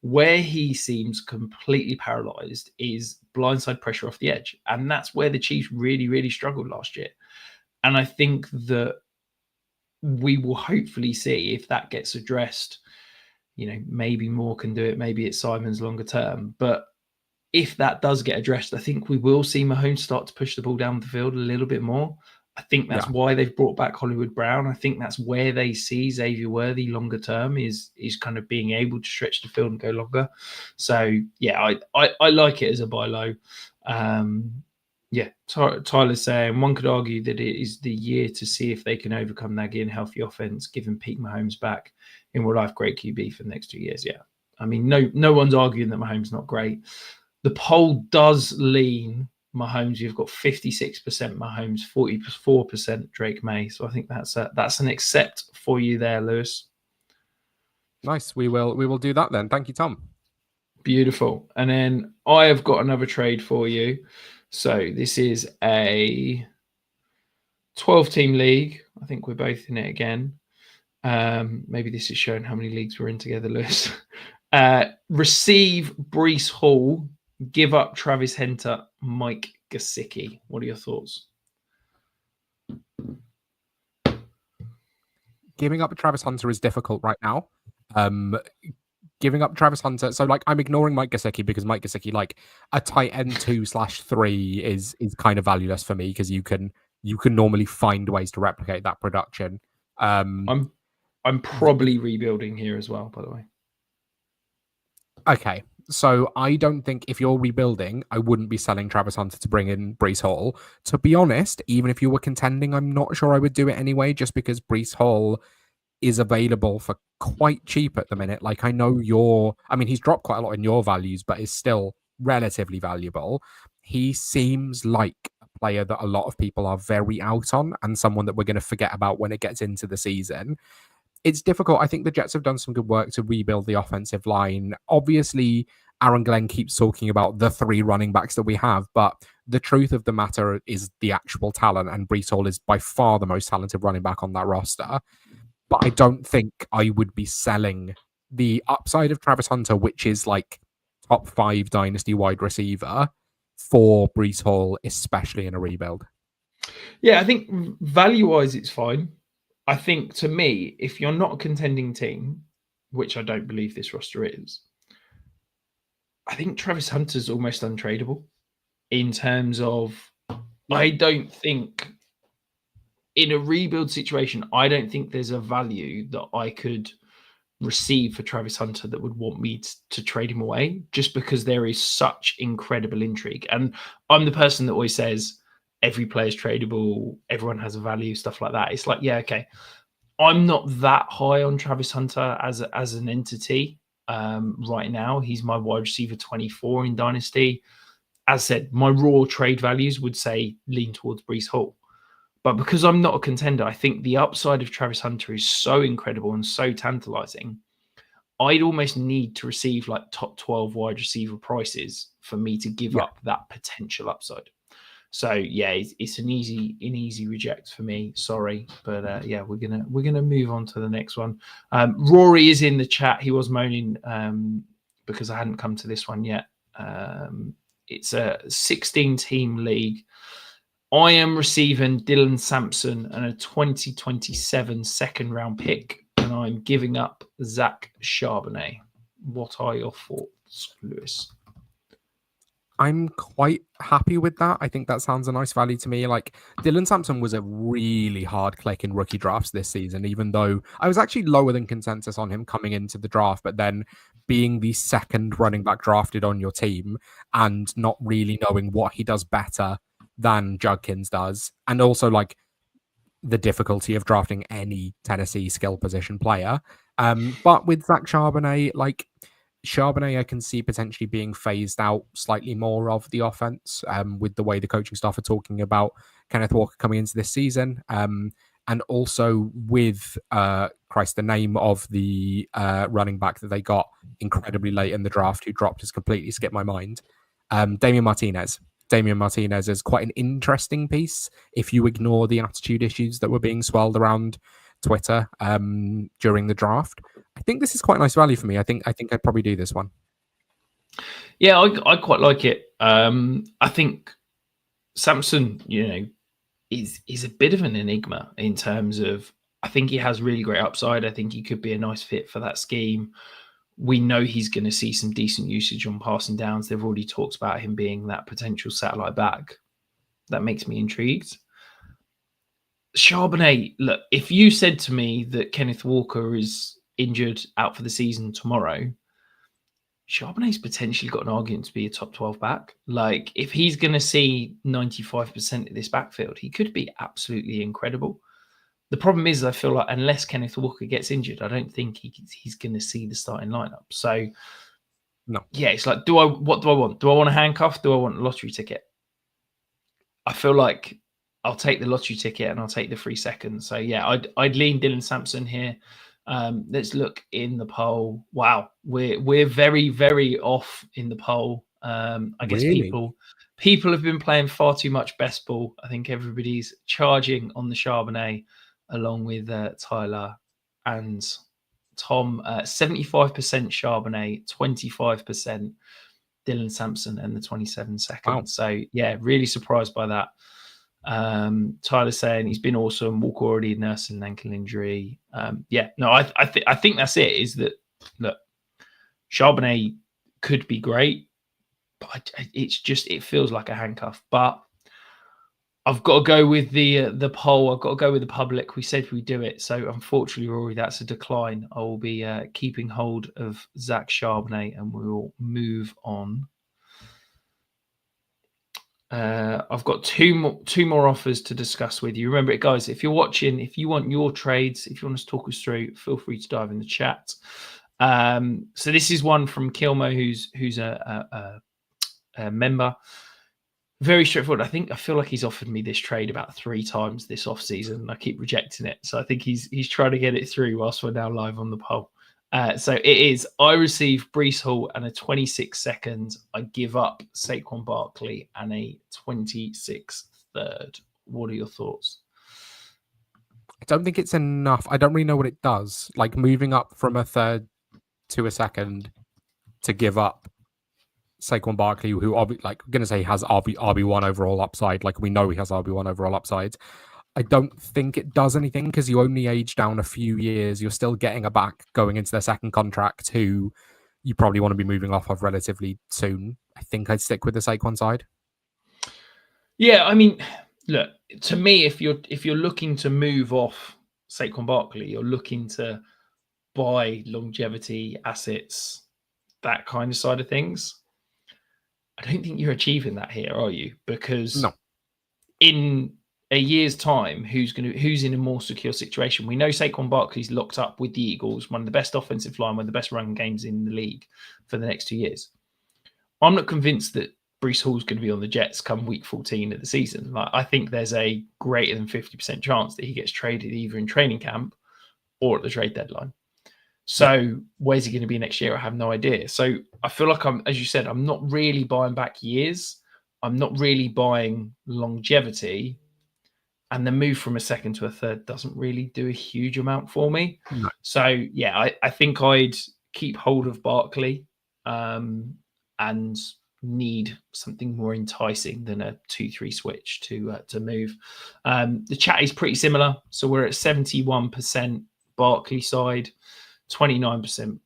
Where he seems completely paralyzed is blindside pressure off the edge. And that's where the Chiefs really, really struggled last year. And I think that we will hopefully see if that gets addressed. Maybe Moore can do it. Maybe it's Simon's longer term. But if that does get addressed, I think we will see Mahomes start to push the ball down the field a little bit more. I think that's why they've brought back Hollywood Brown. I think that's where they see Xavier Worthy longer term is kind of being able to stretch the field and go longer. So yeah, I like it as a buy low. Tyler's saying one could argue that it is the year to see if they can overcome Nagy and healthy offense, given peak Mahomes back in real life, great QB for the next 2 years. Yeah, I mean no one's arguing that Mahomes not great. The poll does lean Mahomes. You've got 56% Mahomes, 44% Drake May. So I think that's an accept for you there, Lewis. Nice. We will do that then. Thank you, Tom. Beautiful. And then I have got another trade for you. So this is a 12-team league. I think we're both in it again. Maybe this is showing how many leagues we're in together, Lewis. Receive Breece Hall. Give up Travis Hunter, Mike Gesicki. What are your thoughts? Giving up Travis Hunter is difficult right now. Giving up Travis Hunter, so I'm ignoring Mike Gesicki because Mike Gesicki, a tight end 2/3 is kind of valueless for me because you can normally find ways to replicate that production. I'm probably rebuilding here as well, by the way. Okay. So I don't think if you're rebuilding, I wouldn't be selling Travis Hunter to bring in Breece Hall. To be honest, even if you were contending, I'm not sure I would do it anyway, just because Breece Hall is available for quite cheap at the minute. I know he's dropped quite a lot in your values, but is still relatively valuable. He seems like a player that a lot of people are very out on and someone that we're going to forget about when it gets into the season. It's difficult. I think the Jets have done some good work to rebuild the offensive line. Obviously, Aaron Glenn keeps talking about the 3 running backs that we have, but the truth of the matter is the actual talent, and Breece Hall is by far the most talented running back on that roster. But I don't think I would be selling the upside of Travis Hunter, which is top 5 dynasty wide receiver, for Breece Hall, especially in a rebuild. Yeah, I think value-wise, it's fine. I think, to me, if you're not a contending team, which I don't believe this roster is, I think Travis Hunter's almost untradeable in terms of, I don't think, in a rebuild situation, I don't think there's a value that I could receive for Travis Hunter that would want me to trade him away, just because there is such incredible intrigue. And I'm the person that always says, every player is tradable, everyone has a value, stuff like that. It's yeah, okay. I'm not that high on Travis Hunter as an entity right now. He's my wide receiver 24 in Dynasty. As said, my raw trade values would say lean towards Breece Hall. But because I'm not a contender, I think the upside of Travis Hunter is so incredible and so tantalizing. I'd almost need to receive top 12 wide receiver prices for me to give up that potential upside. So yeah, it's an easy reject for me. Sorry, but we're gonna move on to the next one. Rory is in the chat. He was moaning because I hadn't come to this one yet. It's a 16-team league. I am receiving Dylan Sampson and a 2027 second-round pick, and I'm giving up Zach Charbonnet. What are your thoughts, Lewis? I'm quite happy with that. I think that sounds a nice value to me. Dylan Sampson was a really hard click in rookie drafts this season, even though I was actually lower than consensus on him coming into the draft, but then being the second running back drafted on your team and not really knowing what he does better than Judkins does, and also the difficulty of drafting any Tennessee skill position player. But with Zach Charbonnet, Charbonnet, I can see potentially being phased out slightly more of the offense with the way the coaching staff are talking about Kenneth Walker coming into this season. And also with, the name of the running back that they got incredibly late in the draft, who dropped, has completely skipped my mind. Damian Martinez. Damian Martinez is quite an interesting piece if you ignore the attitude issues that were being swirled around Twitter during the draft. I think this is quite nice value for me. I think I'd probably do this one. Yeah, I quite like it. I think Samson, is a bit of an enigma in terms of, I think he has really great upside. I think he could be a nice fit for that scheme. We know he's going to see some decent usage on passing downs. They've already talked about him being that potential satellite back. That makes me intrigued. Charbonnet, look, if you said to me that Kenneth Walker is injured out for the season tomorrow, Charbonnet's potentially got an argument to be a top 12 back. Like, if he's going to see 95% of this backfield, he could be absolutely incredible. The problem is, I feel like unless Kenneth Walker gets injured, I don't think he's going to see the starting lineup. So, no. Yeah, it's like, what do I want? Do I want a handcuff? Do I want a lottery ticket? I feel like I'll take the lottery ticket and I'll take the 3 seconds. So, yeah, I'd lean Dylan Sampson here. Let's look in the poll. Wow, we're very, very off in the poll. I guess really? people have been playing far too much best ball. I think everybody's charging on the Charbonnet along with Tyler and Tom. 75% Charbonnet, 25% Dylan Sampson, and the 27 seconds. Wow. So yeah, really surprised by that. Tyler saying he's been awesome. Walker already nursing an ankle injury. I think that's it. Is that, look, Charbonnet could be great, but it feels like a handcuff. But I've got to go with the poll. I've got to go with the public. We said we do it, so unfortunately, Rory, that's a decline. I will be keeping hold of Zach Charbonnet, and we will move on. I've got two more offers to discuss with you. Remember it, guys, if you're watching, if you want your trades, if you want us to talk us through, feel free to dive in the chat. So this is one from Kilmo, who's a member. Very straightforward. I feel like he's offered me this trade about 3 times this off season. I keep rejecting it. So I think he's trying to get it through whilst we're now live on the poll. So it is, I receive Breece Hall and a 26 second. I give up Saquon Barkley and a 26th third. What are your thoughts? I don't think it's enough. I don't really know what it does. Like, moving up from a third to a second to give up Saquon Barkley, who, like, we're going to say has RB1 overall upside. Like, we know he has RB1 overall upside. I don't think it does anything because you only age down a few years. You're still getting a back going into their second contract who you probably want to be moving off of relatively soon. I think I'd stick with the Saquon side. Yeah, I mean, look, to me, if you're looking to move off Saquon Barkley, you're looking to buy longevity assets, that kind of side of things. I don't think you're achieving that here, are you? Because no. In a year's time, who's in a more secure situation? We know Saquon Barkley's locked up with the Eagles, one of the best offensive line, one of the best run games in the league for the next 2 years. I'm not convinced that Breece Hall's going to be on the Jets come week 14 of the season. Like, I think there's a greater than 50% chance that he gets traded either in training camp or at the trade deadline. So where's he going to be next year? I have no idea. So I feel like as you said, I'm not really buying back years. I'm not really buying longevity. And the move from a second to a third doesn't really do a huge amount for me. No. So, yeah, I think I'd keep hold of Barkley and need something more enticing than a 2-3 switch to move. The chat is pretty similar. So we're at 71% Barkley side, 29%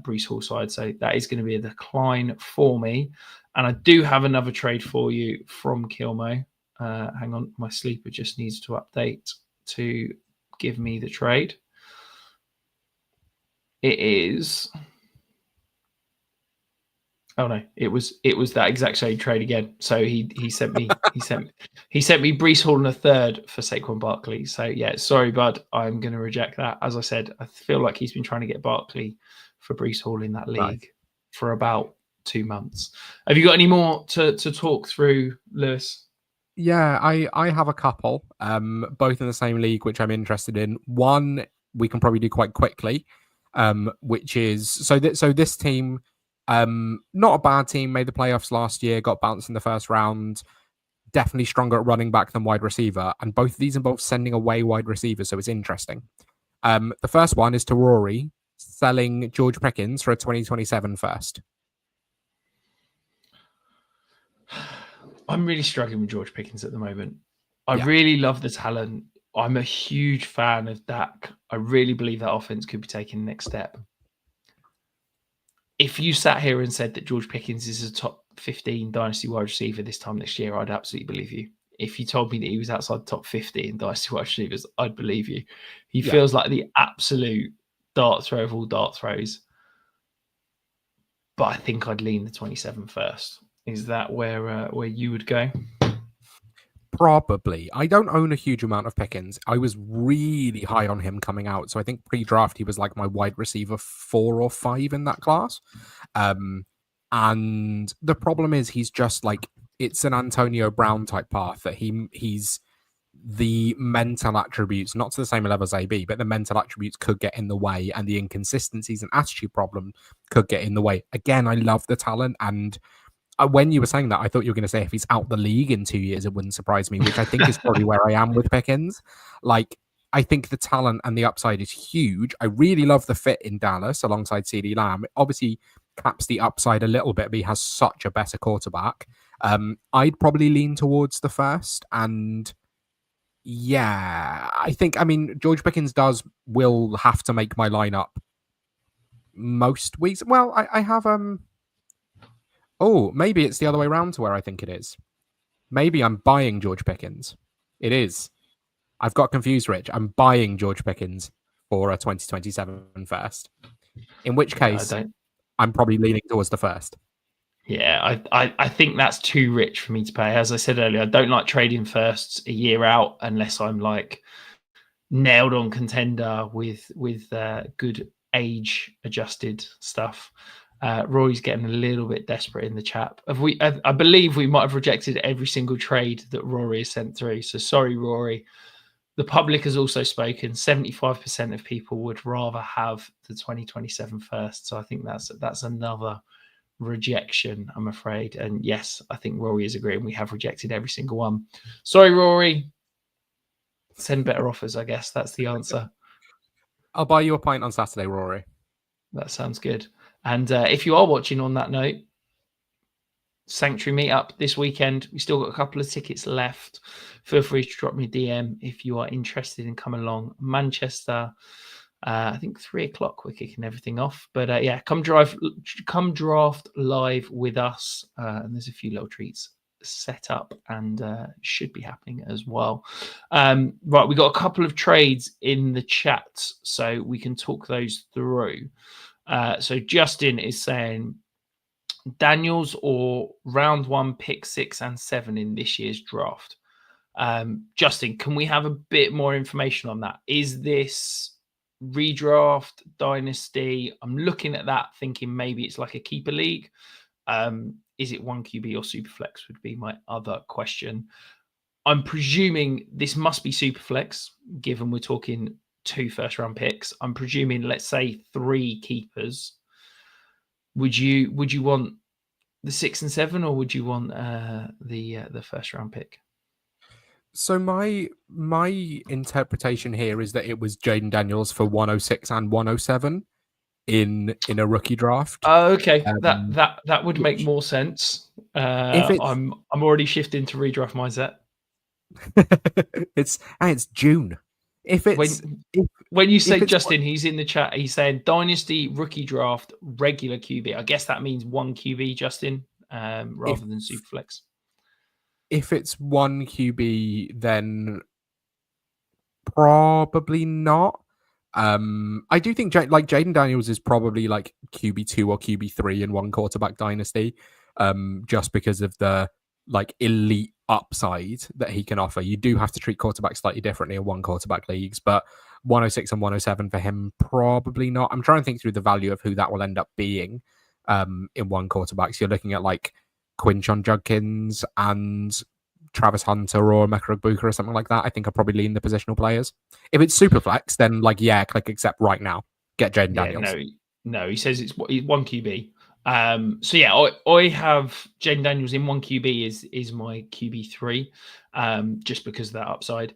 Breece Hall side. So that is going to be a decline for me. And I do have another trade for you from Kilmo. Hang on, my sleeper just needs to update to give me the trade. It is. Oh no, it was that exact same trade again. So he sent me Breece Hall and a third for Saquon Barkley. So yeah, sorry, bud, I'm going to reject that. As I said, I feel like he's been trying to get Barkley for Breece Hall in that league for about 2 months. Have you got any more to talk through, Lewis? Yeah, I have a couple, both in the same league, which I'm interested in. One we can probably do quite quickly, which is so this team, not a bad team, made the playoffs last year, got bounced in the first round, definitely stronger at running back than wide receiver, and both of these involve sending away wide receivers, so it's interesting. The first one is to Rory selling George Pickens for a 2027 first. I'm really struggling with George Pickens at the moment. I Yeah. really love the talent. I'm a huge fan of Dak. I really believe that offense could be taking the next step. If you sat here and said that George Pickens is a top 15 dynasty wide receiver this time next year, I'd absolutely believe you. If you told me that he was outside the top 50 in dynasty wide receivers, I'd believe you. He feels like the absolute dart throw of all dart throws. But I think I'd lean the 27 first. Is that where you would go? Probably. I don't own a huge amount of Pickens. I was really high on him coming out. So I think pre-draft, he was like my wide receiver 4 or 5 in that class. And the problem is he's just like, it's an Antonio Brown type path that he's the mental attributes, not to the same level as AB, but the mental attributes could get in the way, and the inconsistencies and attitude problem could get in the way. Again, I love the talent, and when you were saying that, I thought you were going to say if he's out the league in 2 years, it wouldn't surprise me, which I think is probably where I am with Pickens. Like, I think the talent and the upside is huge. I really love the fit in Dallas alongside CeeDee Lamb. It obviously caps the upside a little bit, but he has such a better quarterback. I'd probably lean towards the first. And yeah, I mean, George Pickens will have to make my lineup most weeks. Well, I have... Oh, maybe it's the other way around to where I think it is. Maybe I'm buying George Pickens. It is. I've got confused, Rich. I'm buying George Pickens for a 2027 first. In which case, I'm probably leaning towards the first. Yeah, I think that's too rich for me to pay. As I said earlier, I don't like trading firsts a year out unless I'm like nailed on contender with good age adjusted stuff. Rory's getting a little bit desperate in the chat. I believe we might have rejected every single trade that Rory has sent through. So sorry, Rory. The public has also spoken. 75% of people would rather have the 2027 first. So I think that's another rejection, I'm afraid. And yes, I think Rory is agreeing. We have rejected every single one. Sorry, Rory. Send better offers, I guess. That's the answer. I'll buy you a pint on Saturday, Rory. That sounds good. And if you are watching on that note, Sanctuary meetup this weekend. We still got a couple of tickets left. Feel free to drop me a DM if you are interested in coming along. Manchester, I think 3:00 we're kicking everything off. But yeah, come draft live with us. And there's a few little treats set up and should be happening as well. Right, we got a couple of trades in the chat, so we can talk those through. So Justin is saying Daniels or round 1, pick 6 and 7 in this year's draft. Justin, can we have a bit more information on that? Is this redraft, dynasty? I'm looking at that thinking maybe it's like a keeper league. Is it 1 QB or Superflex would be my other question. I'm presuming this must be Superflex, given we're talking 2 first-round picks. I'm presuming, let's say, 3 keepers. Would you want the 6 and 7, or would you want the first-round pick? So my interpretation here is that it was Jaden Daniels for 106 and 107 in a rookie draft. Okay, that would make more sense. I'm already shifting to redraft mindset. It's June. When you say Justin, he's in the chat. He's saying Dynasty rookie draft regular QB. I guess that means 1 QB, Justin, rather than Superflex. If it's 1 QB, then probably not. I do think Jaden Daniels is probably like QB2 or QB3 in 1 quarterback dynasty, just because of the like elite upside that he can offer. You do have to treat quarterbacks slightly differently in 1 quarterback leagues, but 106 and 107 for him, probably not. I'm trying to think through the value of who that will end up being in 1 quarterback. So you're looking at like Quinshon Judkins and Travis Hunter or Mecca Booker or something like that. I think I'll probably lean the positional players. If it's Superflex, then like, yeah, click accept right now. Get Jaden Daniels. No, he says it's 1 QB. So yeah, I have Jaden Daniels in 1 QB is my QB3, just because of that upside.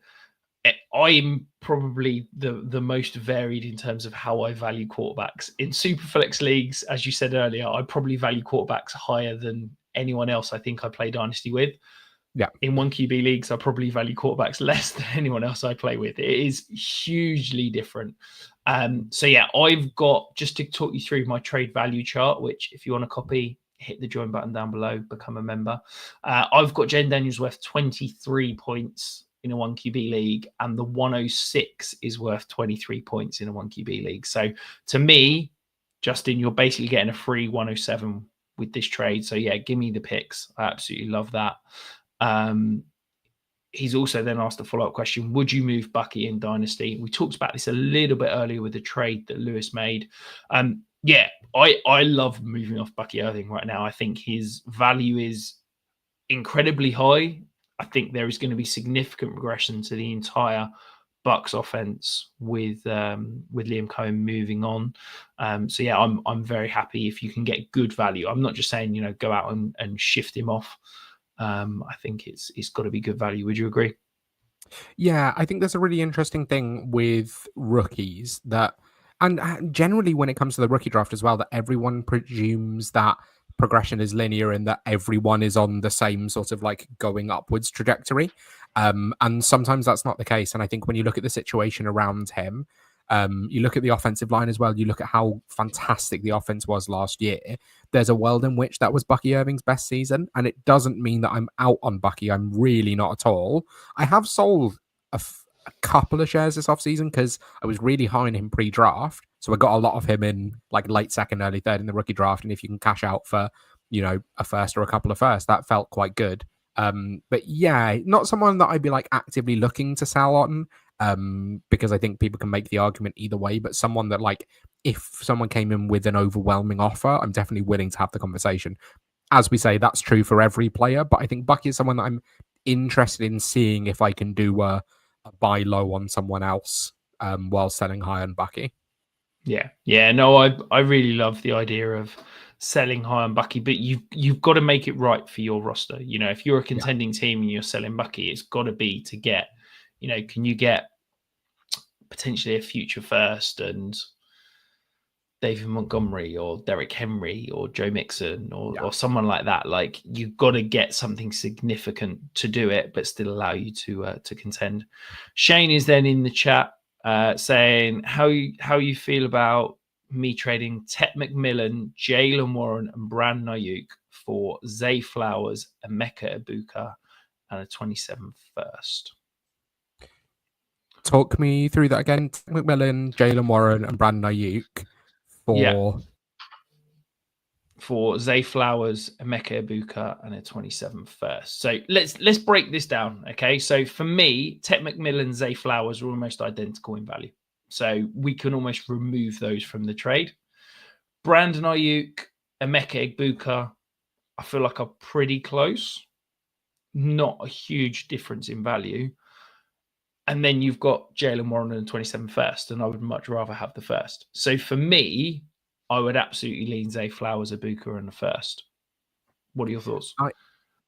I'm probably the most varied in terms of how I value quarterbacks. In Superflex leagues, as you said earlier, I probably value quarterbacks higher than anyone else I think I play Dynasty with. Yeah. In 1QB leagues, I probably value quarterbacks less than anyone else I play with. It is hugely different. So yeah, I've got, just to talk you through my trade value chart, which if you want to copy, hit the join button down below, become a member. I've got Jen Daniels worth 23 points in a 1QB league, and the 106 is worth 23 points in a 1QB league. So to me, Justin, you're basically getting a free 107 with this trade. So yeah, give me the picks. I absolutely love that. He's also then asked a follow-up question: would you move Bucky in Dynasty? We talked about this a little bit earlier with the trade that Lewis made. Yeah, I love moving off Bucky Irving right now. I think his value is incredibly high. I think there is going to be significant regression to the entire Bucks offense with Liam Cohen moving on. So yeah, I'm very happy if you can get good value. I'm not just saying, go out and shift him off. I think it's got to be good value. Would you agree? Yeah, I think there's a really interesting thing with rookies that, and generally when it comes to the rookie draft as well, that everyone presumes that progression is linear and that everyone is on the same sort of like going upwards trajectory. And sometimes that's not the case. And I think when you look at the situation around him, you look at the offensive line as well, you look at how fantastic the offense was last year. There's a world in which that was Bucky Irving's best season. And it doesn't mean that I'm out on Bucky. I'm really not at all. I have sold a couple of shares this offseason because I was really high on him pre-draft. So I got a lot of him in like late second, early third in the rookie draft. And if you can cash out for, a first or a couple of firsts, that felt quite good. But yeah, not someone that I'd be like actively looking to sell on, because I think people can make the argument either way. But someone that, like, if someone came in with an overwhelming offer, I'm definitely willing to have the conversation. As we say, that's true for every player, but I think Bucky is someone that I'm interested in seeing if I can do a buy low on someone else while selling high on Bucky. Yeah. No, I really love the idea of selling high on Bucky, but you've got to make it right for your roster. If you're a contending team and you're selling Bucky, it's got to be to get, can you get potentially a future first and David Montgomery or Derrick Henry or Joe Mixon or someone like that. Like, you've got to get something significant to do it, but still allow you to contend. Shane is then in the chat saying how you feel about me trading Tet McMillan, Jalen Warren, and Brandon Ayuk for Zay Flowers, Emeka Ibuka, and a 27th first. Talk me through that again. Tet McMillan, Jalen Warren, and Brandon Ayuk for Zay Flowers, Emeka Ibuka, and a 27th first. So let's break this down. Okay. So for me, Tet McMillan, Zay Flowers are almost identical in value. So we can almost remove those from the trade. Brandon Ayuk, Emeka Ibuka, I feel like are pretty close. Not a huge difference in value. And then you've got Jalen Warren and 27 first, and I would much rather have the first. So for me, I would absolutely lean Zay Flowers, Ibuka, and the first. What are your thoughts?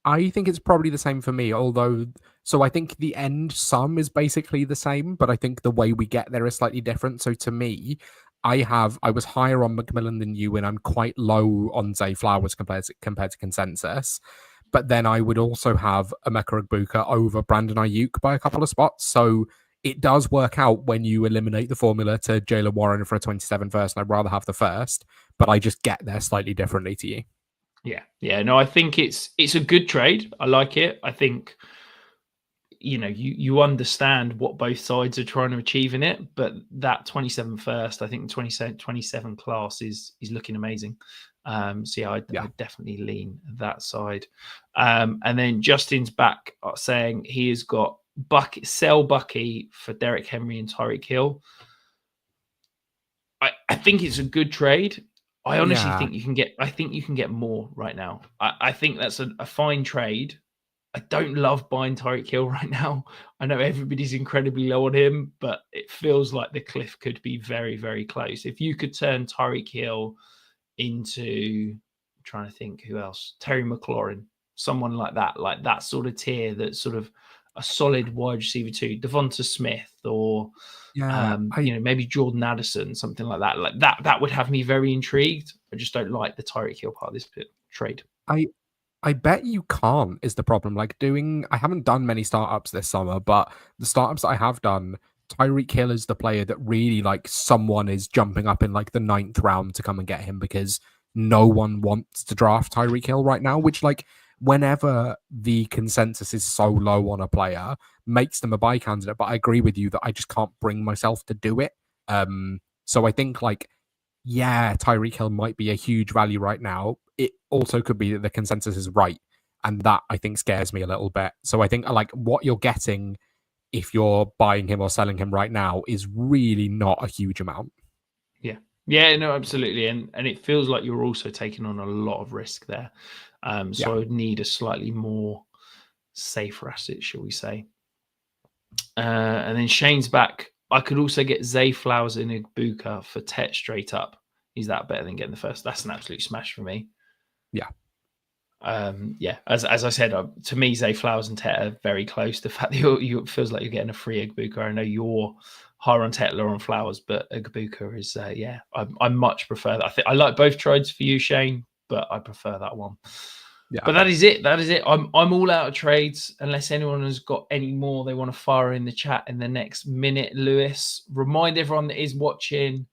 I think it's probably the same for me, although, so I think the end sum is basically the same, but I think the way we get there is slightly different. So to me, I was higher on McMillan than you, and I'm quite low on Zay Flowers compared to consensus. But then I would also have Emeka Ibuka over Brandon Ayuk by a couple of spots. So it does work out when you eliminate the formula to Jalen Warren for a 27 first, and I'd rather have the first, but I just get there slightly differently to you. Yeah. No, I think it's a good trade. I like it. I think, you understand what both sides are trying to achieve in it, but that 27 first, I think the 27 class is looking amazing. So yeah, I'd definitely lean that side. And then Justin's back saying he has got sell Bucky for Derrick Henry and Tyreek Hill. I think it's a good trade. I honestly think you can get more right now. I think that's a fine trade. I don't love buying Tyreek Hill right now. I know everybody's incredibly low on him, but it feels like the cliff could be very, very close. If you could turn Tyreek Hill into, I'm trying to think who else, Terry McLaurin, someone like that sort of tier, that's sort of a solid wide receiver too, Devonta Smith or Yeah, maybe Jordan Addison, something like that. Like that would have me very intrigued. I just don't like the Tyreek Hill part of this trade. I I bet you can't is the problem. Like I haven't done many startups this summer, but the startups that I have done, Tyreek Hill is the player that really like someone is jumping up in like the 9th round to come and get him because no one wants to draft Tyreek Hill right now, which like whenever the consensus is so low on a player makes them a buy candidate. But I agree with you that I just can't bring myself to do it. So I think like yeah, Tyreek Hill might be a huge value right now. It also could be that the consensus is right. And that I think scares me a little bit. So I think like what you're getting if you're buying him or selling him right now is really not a huge amount. Yeah. Yeah, no, absolutely. And it feels like you're also taking on a lot of risk there. So Yeah. I would need a slightly more safer asset, shall we say. And then Shane's back. I could also get Zay Flowers and Igbuka for Tet straight up. Is that better than getting the first? That's an absolute smash for me. Yeah. As I said, to me, Zay Flowers and Tet are very close. The fact that you feels like you're getting a free Igbuka. I know you're higher on Tet, lower on Flowers, but Igbuka is, I much prefer that. I like both trades for you, Shane, but I prefer that one. Yeah. But that is it. I'm all out of trades unless anyone has got any more they want to fire in the chat in the next minute. Lewis, remind everyone that is watching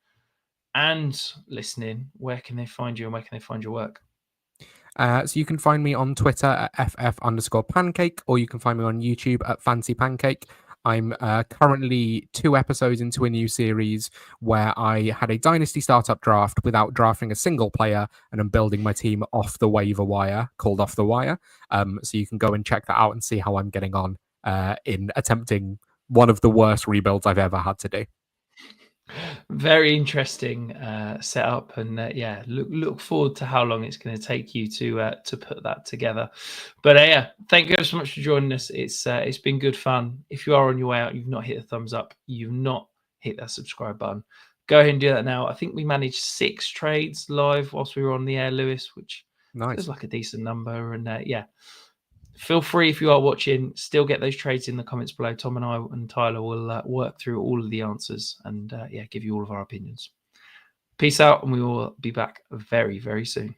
and listening, where can they find you and where can they find your work? So you can find me on Twitter at ff_pancake, or you can find me on YouTube at Fancy Pancake. I'm currently 2 episodes into a new series where I had a Dynasty startup draft without drafting a single player, and I'm building my team off the waiver wire, called Off the Wire. So you can go and check that out and see how I'm getting on in attempting one of the worst rebuilds I've ever had to do. Very interesting setup, and look forward to how long it's going to take you to put that together. But thank you so much for joining us. It's been good fun. If you are on your way out, you've not hit the thumbs up, you've not hit that subscribe button, go ahead and do that now. I think we managed 6 trades live whilst we were on the air, Lewis, which feels like a decent number. And feel free, if you are watching, still get those trades in the comments below. Tom and I and Tyler will work through all of the answers and give you all of our opinions. Peace out, and we will be back very, very soon.